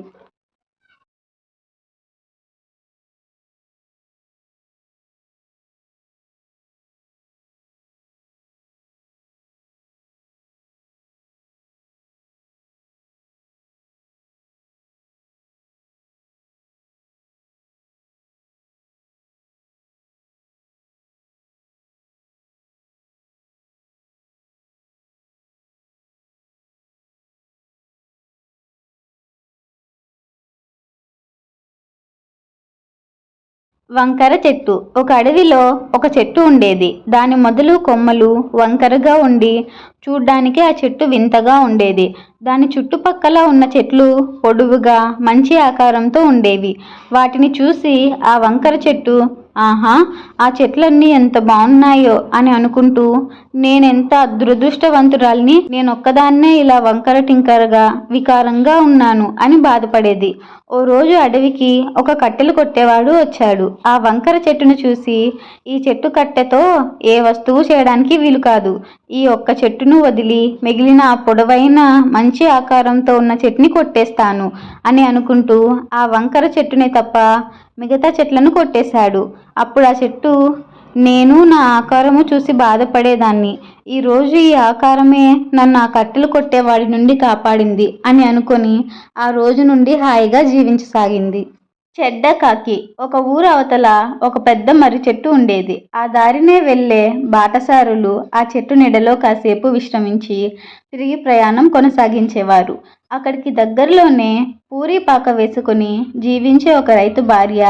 వంకర చెట్టు. ఒక అడవిలో ఒక చెట్టు ఉండేది. దాని మొదలు కొమ్మలు వంకరగా ఉండి చూడ్డానికి ఆ చెట్టు వింతగా ఉండేది. దాని చుట్టుపక్కల ఉన్న చెట్లు పొడవుగా మంచి ఆకారంతో ఉండేవి. వాటిని చూసి ఆ వంకర చెట్టు, ఆహా, ఆ చెట్లన్నీ ఎంత బాగున్నాయో అని అనుకుంటూ, నేనెంత దురదృష్టవంతురాల్ని, నేనొక్కదాన్నే ఇలా వంకర టింకరగా వికారంగా ఉన్నాను అని బాధపడేది. ఓ రోజు అడవికి ఒక కట్టెలు కొట్టేవాడు వచ్చాడు. ఆ వంకర చెట్టును చూసి, ఈ చెట్టు కట్టెతో ఏ వస్తువు చేయడానికి వీలు కాదు. ఈ ఒక్క చెట్టును వదిలి మిగిలిన ఆ పొడవైన మంచి ఆకారంతో ఉన్న చెట్టుని కొట్టేస్తాను అని అనుకుంటూ ఆ వంకర చెట్టునే తప్ప మిగతా చెట్లను కొట్టేశాడు. అప్పుడు ఆ చెట్టు, నేను నా ఆకారము చూసి బాధపడేదాన్ని, ఈరోజు ఈ ఆకారమే నన్ను ఆ కట్టెలు కొట్టేవాడి నుండి కాపాడింది అని అనుకొని ఆ రోజు నుండి హాయిగా జీవించసాగింది. చెడ్డ కాకి. ఒక ఊరు అవతల ఒక పెద్ద మర్రి చెట్టు ఉండేది. ఆ దారినే వెళ్ళే బాటసారులు ఆ చెట్టు నీడలో కాసేపు విశ్రమించి తిరిగి ప్రయాణం కొనసాగించేవారు. అక్కడికి దగ్గరలోనే పూరీపాక వేసుకుని జీవించే ఒక రైతు భార్య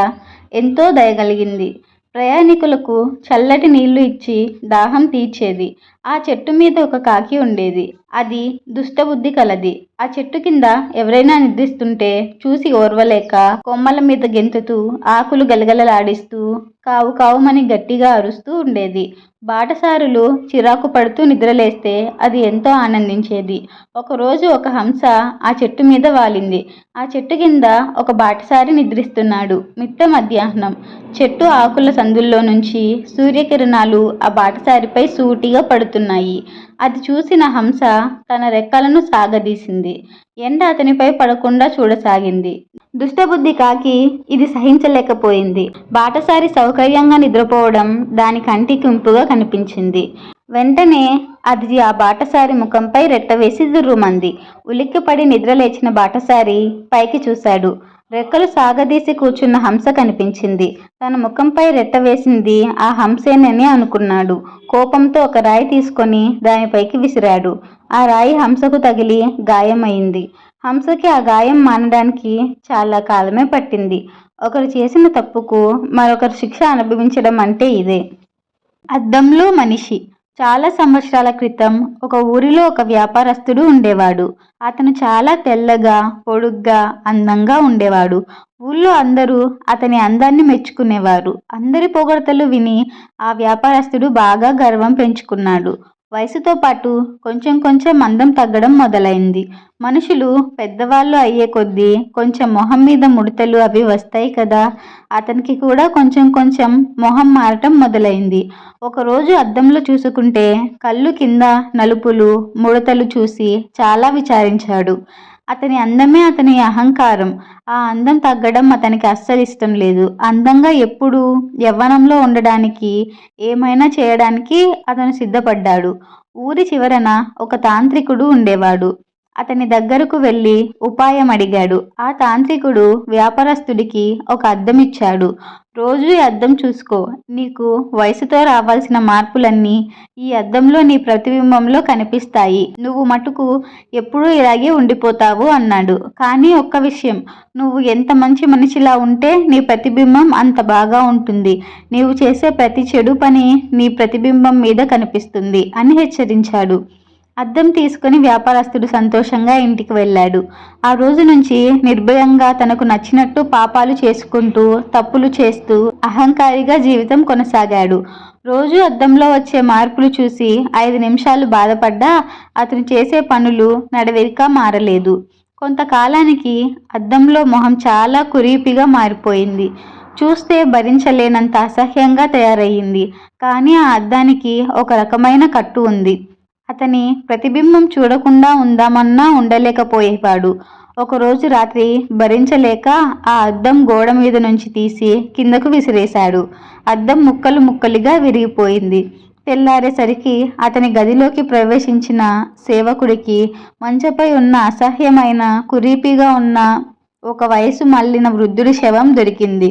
ఎంతో దయగలిగింది. ప్రయాణికులకు చల్లటి నీళ్లు ఇచ్చి దాహం తీర్చేది. ఆ చెట్టు మీద ఒక కాకి ఉండేది. అది దుష్టబుద్ధి కలది. ఆ చెట్టు కింద ఎవరైనా నిద్రిస్తుంటే చూసి ఓర్వలేక కొమ్మల మీద గెంతుతూ ఆకులు గలగలలాడిస్తూ కావు కావుమని గట్టిగా అరుస్తూ ఉండేది. బాటసారులు చిరాకు పడుతూ నిద్రలేస్తే అది ఎంతో ఆనందించేది. ఒకరోజు ఒక హంస ఆ చెట్టు మీద వాలింది. ఆ చెట్టు కింద ఒక బాటసారి నిద్రిస్తున్నాడు. మిట్ట మధ్యాహ్నం చెట్టు ఆకుల సందుల్లో నుంచి సూర్యకిరణాలు ఆ బాటసారిపై సూటిగా పడుతున్నాయి. అది చూసిన హంస తన రెక్కలను సాగదీసింది. ఎండ అతనిపై పడకుండా చూడసాగింది. దుష్టబుద్ధి కాకి ఇది సహించలేకపోయింది. బాటసారి సౌకర్యంగా నిద్రపోవడం దాని కంటికి ఇంపుగా కనిపించింది. వెంటనే అది ఆ బాటసారి ముఖంపై రెట్టవేసి దుర్రుమంది. ఉలిక్కిపడి నిద్రలేచిన బాటసారి పైకి చూశాడు. రెక్కలు సాగదీసి కూర్చున్న హంస కనిపించింది. తన ముఖంపై రెట్ట వేసింది ఆ హంసేనని అనుకున్నాడు. కోపంతో ఒక రాయి తీసుకొని దానిపైకి విసిరాడు. ఆ రాయి హంసకు తగిలి గాయమైంది. హంసకి ఆ గాయం మానడానికి చాలా కాలమే పట్టింది. ఒకరు చేసిన తప్పుకు మరొకరు శిక్ష అనుభవించడం అంటే ఇదే. అద్దంలో మనిషి. చాలా సంవత్సరాల క్రితం ఒక ఊరిలో ఒక వ్యాపారస్తుడు ఉండేవాడు. అతను చాలా తెల్లగా, పొడుగ్గా, అందంగా ఉండేవాడు. ఊళ్ళో అందరూ అతని అందాన్ని మెచ్చుకునేవారు. అందరి పొగడ్తలు విని ఆ వ్యాపారస్తుడు బాగా గర్వం పెంచుకున్నాడు. వయసుతో పాటు కొంచెం కొంచెం అందం తగ్గడం మొదలైంది. మనుషులు పెద్దవాళ్ళు అయ్యే కొద్దీ కొంచెం మొహం మీద ముడతలు అవి వస్తాయి కదా. అతనికి కూడా కొంచెం కొంచెం మొహం మారటం మొదలైంది. ఒకరోజు అద్దంలో చూసుకుంటే కళ్ళు కింద నలుపులు, ముడతలు చూసి చాలా విచారించాడు. అతని అందమే అతని అహంకారం. ఆ అందం తగ్గడం అతనికి అస్సలు ఇష్టం లేదు. అందంగా ఎప్పుడూ యవ్వనంలో ఉండడానికి, ఏమైనా చేయడానికి అతను సిద్ధపడ్డాడు. ఊరి చివరన ఒక తాంత్రికుడు ఉండేవాడు. అతని దగ్గరకు వెళ్ళి ఉపాయం అడిగాడు. ఆ తాంత్రికుడు వ్యాపారస్తుడికి ఒక అద్దం ఇచ్చాడు. రోజూ ఈ అద్దం చూసుకో. నీకు వయసుతో రావాల్సిన మార్పులన్నీ ఈ అద్దంలో నీ ప్రతిబింబంలో కనిపిస్తాయి. నువ్వు మటుకు ఎప్పుడూ ఇలాగే ఉండిపోతావు అన్నాడు. కానీ ఒక్క విషయం, నువ్వు ఎంత మంచి మనిషిలా ఉంటే నీ ప్రతిబింబం అంత బాగా ఉంటుంది. నీవు చేసే ప్రతి చెడు పని నీ ప్రతిబింబం మీద కనిపిస్తుంది అని హెచ్చరించాడు. అద్దం తీసుకుని వ్యాపారస్తుడు సంతోషంగా ఇంటికి వెళ్ళాడు. ఆ రోజు నుంచి నిర్భయంగా తనకు నచ్చినట్టు పాపాలు చేసుకుంటూ, తప్పులు చేస్తూ అహంకారిగా జీవితం కొనసాగాడు. రోజు అద్దంలో వచ్చే మార్పులు చూసి 5 నిమిషాలు బాధపడ్డా అతను చేసే పనులు నడవడిక మారలేదు. కొంతకాలానికి అద్దంలో మొహం చాలా కురీపిగా మారిపోయింది. చూస్తే భరించలేనంత అసహ్యంగా తయారయ్యింది. కానీ ఆ అద్దానికి ఒక రకమైన కట్టు ఉంది. అతని ప్రతిబింబం చూడకుండా ఉందామన్నా ఉండలేకపోయేవాడు. ఒకరోజు రాత్రి భరించలేక ఆ అద్దం గోడ మీద నుంచి తీసి కిందకు విసిరేశాడు. అద్దం ముక్కలు ముక్కలుగా విరిగిపోయింది. తెల్లారేసరికి అతని గదిలోకి ప్రవేశించిన సేవకుడికి మంచపై ఉన్న అసహ్యమైన కురీపిగా ఉన్న ఒక వయసు మళ్ళిన వృద్ధుడి శవం దొరికింది.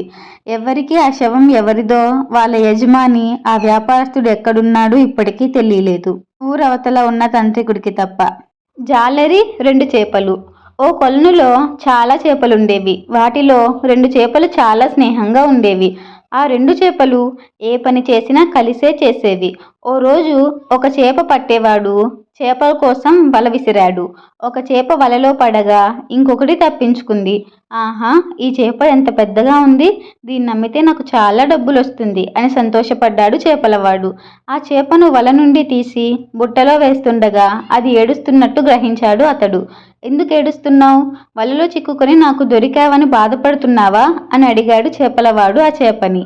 ఎవరికీ ఆ శవం ఎవరిదో, వాళ్ళ యజమాని ఆ వ్యాపారస్తుడు ఎక్కడున్నాడో ఇప్పటికీ తెలియలేదు. ఊరవతల ఉన్న తాంత్రికుడికి తప్ప. జాలరి 2 చేపలు. ఓ కొలనులో చాలా చేపలుండేవి. వాటిలో 2 చేపలు చాలా స్నేహంగా ఉండేవి. ఆ 2 చేపలు ఏ పని చేసినా కలిసే చేసేవి. ఓ రోజు ఒక చేప పట్టేవాడు చేపల కోసం వల విసిరాడు. ఒక చేప వలలో పడగా ఇంకొకటి తప్పించుకుంది. ఆహా, ఈ చేప ఎంత పెద్దగా ఉంది, దీన్ని అమ్మితే నాకు చాలా డబ్బులొస్తుంది అని సంతోషపడ్డాడు చేపలవాడు. ఆ చేపను వల నుండి తీసి బుట్టలో వేస్తుండగా అది ఏడుస్తున్నట్టు గ్రహించాడు అతడు. ఎందుకు ఏడుస్తున్నావు? వలలో చిక్కుకొని నాకు దొరికావని బాధపడుతున్నావా అని అడిగాడు చేపలవాడు ఆ చేపని.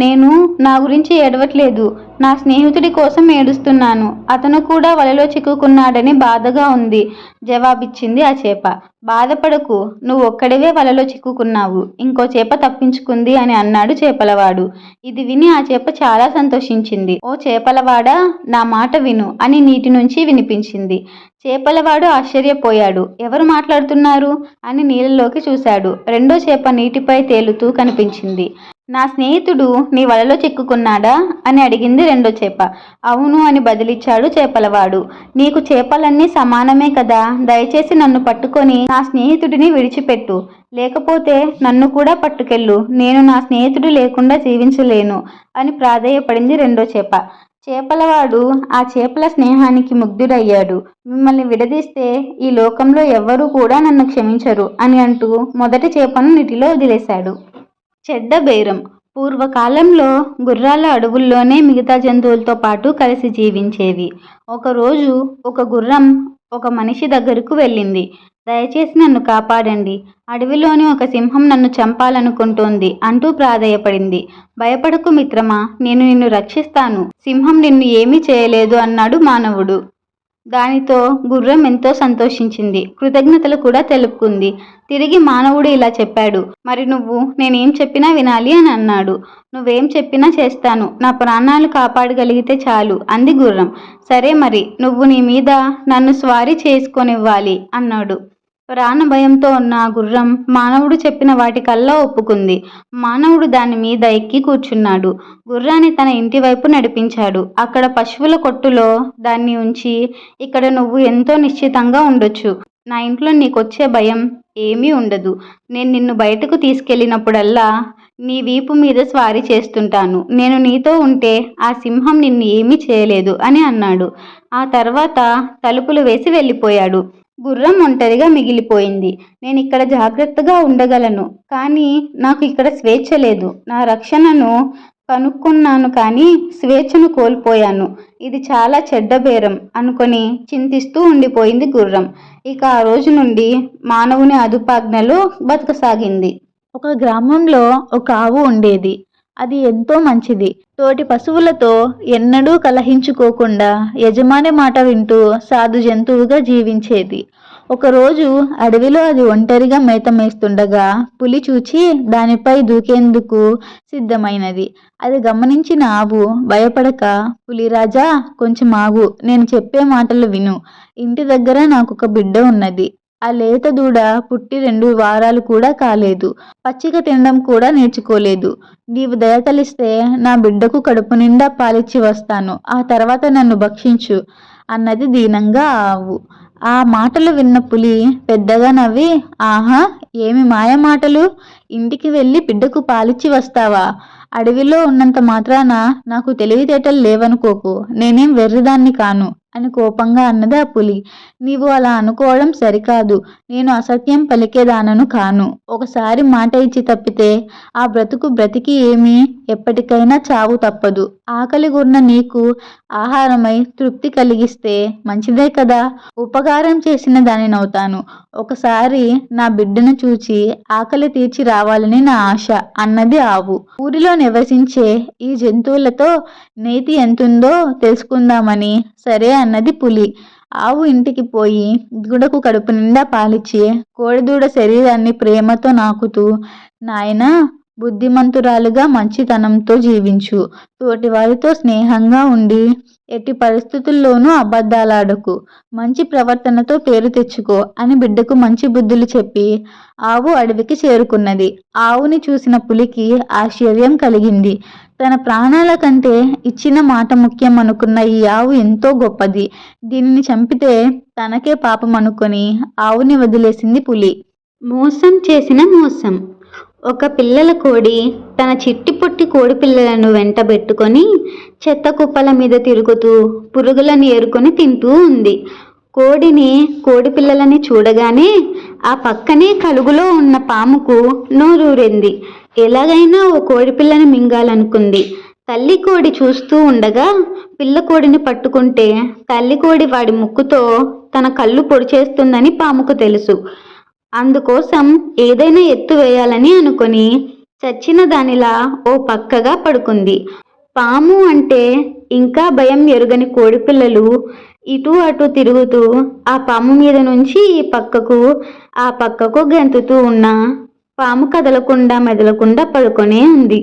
నేను నా గురించి ఏడవట్లేదు, నా స్నేహితుడి కోసం ఏడుస్తున్నాను. అతను కూడా వలలో చిక్కుకున్నాడని బాధగా ఉంది జవాబిచ్చింది ఆ చేప. బాధపడకు, నువ్వు ఒక్కడివే వలలో చిక్కుకున్నావు, ఇంకో చేప తప్పించుకుంది అని అన్నాడు చేపలవాడు. ఇది విని ఆ చేప చాలా సంతోషించింది. ఓ చేపలవాడా, నా మాట విను అని నీటి నుంచి వినిపించింది. చేపలవాడు ఆశ్చర్యపోయాడు. ఎవరు మాట్లాడుతున్నారు అని నీళ్ళలోకి చూశాడు. రెండో చేప నీటిపై తేలుతూ కనిపించింది. నా స్నేహితుడు నీ వలలో చిక్కుకున్నాడా అని అడిగింది రెండో చేప. అవును అని బదిలిచ్చాడు చేపలవాడు. నీకు చేపలన్నీ సమానమే కదా, దయచేసి నన్ను పట్టుకొని నా స్నేహితుడిని విడిచిపెట్టు, లేకపోతే నన్ను కూడా పట్టుకెళ్ళు, నేను నా స్నేహితుడు లేకుండా జీవించలేను అని ప్రాధేయపడింది రెండో చేప. చేపలవాడు ఆ చేపల స్నేహానికి ముగ్ధుడయ్యాడు. మిమ్మల్ని విడదీస్తే ఈ లోకంలో ఎవ్వరూ కూడా నన్ను క్షమించరు అని అంటూ మొదటి చేపను నీటిలో వదిలేశాడు. చెడ్డ బేరం. పూర్వకాలంలో గుర్రాల అడవుల్లోనే మిగతా జంతువులతో పాటు కలిసి జీవించేవి. ఒకరోజు ఒక గుర్రం ఒక మనిషి దగ్గరకు వెళ్ళింది. దయచేసి నన్ను కాపాడండి, అడవిలోని ఒక సింహం నన్ను చంపాలనుకుంటోంది అంటూ ప్రాధేయపడింది. భయపడకు మిత్రమా, నేను నిన్ను రక్షిస్తాను, సింహం నిన్ను ఏమీ చేయలేదు అన్నాడు మానవుడు. దానితో గుర్రం ఎంతో సంతోషించింది, కృతజ్ఞతలు కూడా తెలుపుకుంది. తిరిగి మానవుడు ఇలా చెప్పాడు, మరి నువ్వు నేనేం చెప్పినా వినాలి అని అన్నాడు. నువ్వేం చెప్పినా చేస్తాను, నా ప్రాణాలు కాపాడగలిగితే చాలు అంది గుర్రం. సరే మరి, నువ్వు నీ మీద నన్ను స్వారీ చేసుకొనివ్వాలి అన్నాడు. ప్రాణ భయంతో ఉన్న ఆ గుర్రం మానవుడు చెప్పిన వాటికల్లా ఒప్పుకుంది. మానవుడు దాని మీద ఎక్కి కూర్చున్నాడు. గుర్రాన్ని తన ఇంటి వైపు నడిపించాడు. అక్కడ పశువుల కొట్టులో దాన్ని ఉంచి, ఇక్కడ నువ్వు ఎంతో నిశ్చితంగా ఉండొచ్చు, నా ఇంట్లో నీకొచ్చే భయం ఏమీ ఉండదు. నేను నిన్ను బయటకు తీసుకెళ్ళినప్పుడల్లా నీ వీపు మీద స్వారీ చేస్తుంటాను. నేను నీతో ఉంటే ఆ సింహం నిన్ను ఏమీ చేయలేదు అని అన్నాడు. ఆ తర్వాత తలుపులు వేసి వెళ్ళిపోయాడు. గుర్రం ఒంటరిగా మిగిలిపోయింది. నేనిక్కడ జాగ్రత్తగా ఉండగలను, కానీ నాకు ఇక్కడ స్వేచ్ఛ లేదు. నా రక్షణను కనుక్కున్నాను, కానీ స్వేచ్ఛను కోల్పోయాను. ఇది చాలా చెడ్డ బేరం అనుకొని చింతిస్తూ ఉండిపోయింది గుర్రం. ఇక ఆ రోజు నుండి మానవుని అదుపాజ్ఞలో బతకసాగింది. ఒక గ్రామంలో ఒక ఆవు ఉండేది. అది ఎంతో మంచిది. తోటి పశువులతో ఎన్నడూ కలహించుకోకుండా యజమాని మాట వింటూ సాధు జంతువుగా జీవించేది. ఒకరోజు అడవిలో అది ఒంటరిగా మేత మేస్తుండగా పులి చూచి దానిపై దూకేందుకు సిద్ధమైనది. అది గమనించిన ఆవు భయపడక, పులిరాజా, కొంచెం ఆగు, నేను చెప్పే మాటలు విను. ఇంటి దగ్గర నాకొక బిడ్డ ఉన్నది. ఆ లేత దూడ పుట్టి 2 వారాలు కూడా కాలేదు. పచ్చిక తినడం కూడా నేర్చుకోలేదు. నీవు దయతలిస్తే నా బిడ్డకు కడుపు నిండా పాలిచ్చి వస్తాను. ఆ తర్వాత నన్ను భక్షించు అన్నది దీనంగా ఆవు. ఆ మాటలు విన్న పులి పెద్దగా నవ్వి, ఆహా, ఏమి మాయ మాటలు! ఇంటికి వెళ్ళి బిడ్డకు పాలిచ్చి వస్తావా? అడవిలో ఉన్నంత మాత్రాన నాకు తెలివితేటలు లేవనుకోకు. నేనేం వెర్రిదాన్ని కాను అని కోపంగా అన్నది ఆ పులి. నీవు అలా అనుకోవడం సరికాదు. నేను అసత్యం పలికేదానను కాను. ఒకసారి మాట ఇచ్చి తప్పితే ఆ బ్రతుకు బ్రతికి ఏమి, ఎప్పటికైనా చావు తప్పదు. ఆకలి గున్న నీకు ఆహారమై తృప్తి కలిగిస్తే మంచిదే కదా. ఉపకారం చేసిన దానినవుతాను. ఒకసారి నా బిడ్డను చూచి ఆకలి తీర్చి రావాలని నా ఆశ అన్నది ఆవు. ఊరిలో నివసించే ఈ జంతువులతో నీతి ఎంతుందో తెలుసుకుందామని సరే అన్నది పులి. ఆవు ఇంటికి పోయి దూడకు కడుపు నిండా పాలిచ్చి కోడిదూడ శరీరాన్ని ప్రేమతో నాకుతూ, నాయనా, బుద్ధిమంతురాలుగా మంచితనంతో జీవించు. తోటివారితో స్నేహంగా ఉండి ఎట్టి పరిస్థితుల్లోనూ అబద్ధాలాడకు. మంచి ప్రవర్తనతో పేరు తెచ్చుకో అని బిడ్డకు మంచి బుద్ధులు చెప్పి ఆవు అడవికి చేరుకున్నది. ఆవుని చూసిన పులికి ఆశ్చర్యం కలిగింది. తన ప్రాణాల కంటే ఇచ్చిన మాట ముఖ్యం అనుకున్న ఈ ఆవు ఎంతో గొప్పది. దీనిని చంపితే తనకే పాపం అనుకొని ఆవుని వదిలేసింది పులి. మోసం చేసిన మోసం. ఒక పిల్లల కోడి తన చిట్టి పొట్టి కోడి పిల్లలను వెంటబెట్టుకొని చెత్త కుప్పల మీద తిరుగుతూ పురుగులను ఏరుకొని తింటూ ఉంది. కోడి పిల్లలని చూడగానే ఆ పక్కనే కలుగులో ఉన్న పాముకు నోరూరింది. ఎలాగైనా ఓ కోడి పిల్లని మింగాలనుకుంది. తల్లి కోడి చూస్తూ ఉండగా పిల్ల కోడిని పట్టుకుంటే తల్లి కోడి వాడి ముక్కుతో తన కళ్ళు పొడి చేస్తుందని పాముకు తెలుసు. అందుకోసం ఏదైనా ఎత్తు వేయాలని అనుకొని చచ్చిన దానిలా ఓ పక్కగా పడుకుంది. పాము అంటే ఇంకా భయం ఎరుగని కోడిపిల్లలు ఇటు అటు తిరుగుతూ ఆ పాము మీద నుంచి ఈ పక్కకు ఆ పక్కకు గెంతుతూ ఉన్నా పాము కదలకుండా మెదలకుండా పడుకొనే ఉంది.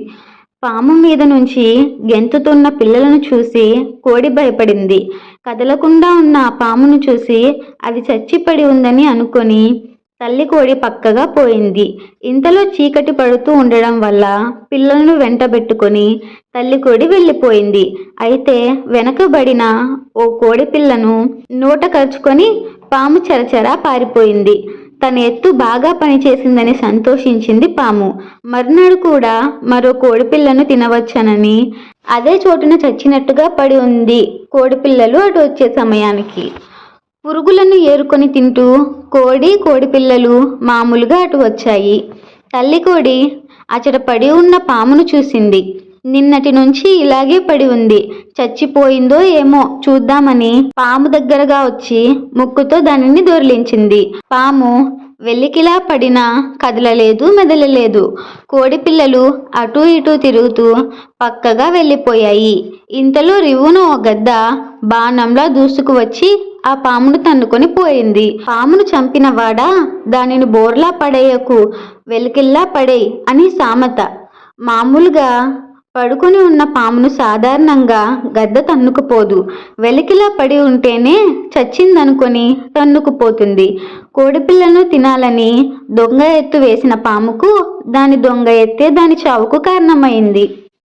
పాము మీద నుంచి గెంతుతున్న పిల్లలను చూసి కోడి భయపడింది. కదలకుండా ఉన్న ఆ పామును చూసి అది చచ్చిపడి ఉందని అనుకొని తల్లి కోడి పక్కగా పోయింది. ఇంతలో చీకటి పడుతూ ఉండడం వల్ల పిల్లలను వెంటబెట్టుకొని తల్లి కోడి వెళ్ళిపోయింది. అయితే వెనకబడిన ఓ కోడి పిల్లను నోట కరుచుకొని పాము చరచరా పారిపోయింది. తన ఎత్తు బాగా పనిచేసిందని సంతోషించింది పాము. మర్నాడు కూడా మరో కోడిపిల్లను తినవచ్చనని అదే చోటున చచ్చినట్టుగా పడి ఉంది కోడిపిల్లలు అటు వచ్చే సమయానికి. పురుగులను ఏరుకొని తింటూ కోడిపిల్లలు మామూలుగా అటు వచ్చాయి. తల్లి కోడి అచట పడి ఉన్న పామును చూసింది. నిన్నటి నుంచి ఇలాగే పడి ఉంది, చచ్చిపోయిందో ఏమో చూద్దామని పాము దగ్గరగా వచ్చి ముక్కుతో దానిని దొర్లించింది. పాము వెల్లికిలా పడినా కదలలేదు, మెదలలేదు. కోడి పిల్లలు అటూ ఇటూ తిరుగుతూ పక్కగా వెళ్ళిపోయాయి. ఇంతలో రివ్వున ఓ గద్ద బాణంలా దూసుకు వచ్చి ఆ పామును తన్నుకొని పోయింది. పామును చంపిన వాడా, దానిని బోర్లా పడేయకు, వెలికిల్లా పడేయ్ అని సామెత. మామూలుగా పడుకొని ఉన్న పామును సాధారణంగా గద్ద తన్నుకుపోదు. వెలికిలా పడి ఉంటేనే చచ్చిందనుకొని తన్నుకుపోతుంది. కోడిపిల్లను తినాలని దొంగ ఎత్తు వేసిన పాముకు దాని దొంగ ఎత్తే దాని చావుకు కారణమైంది.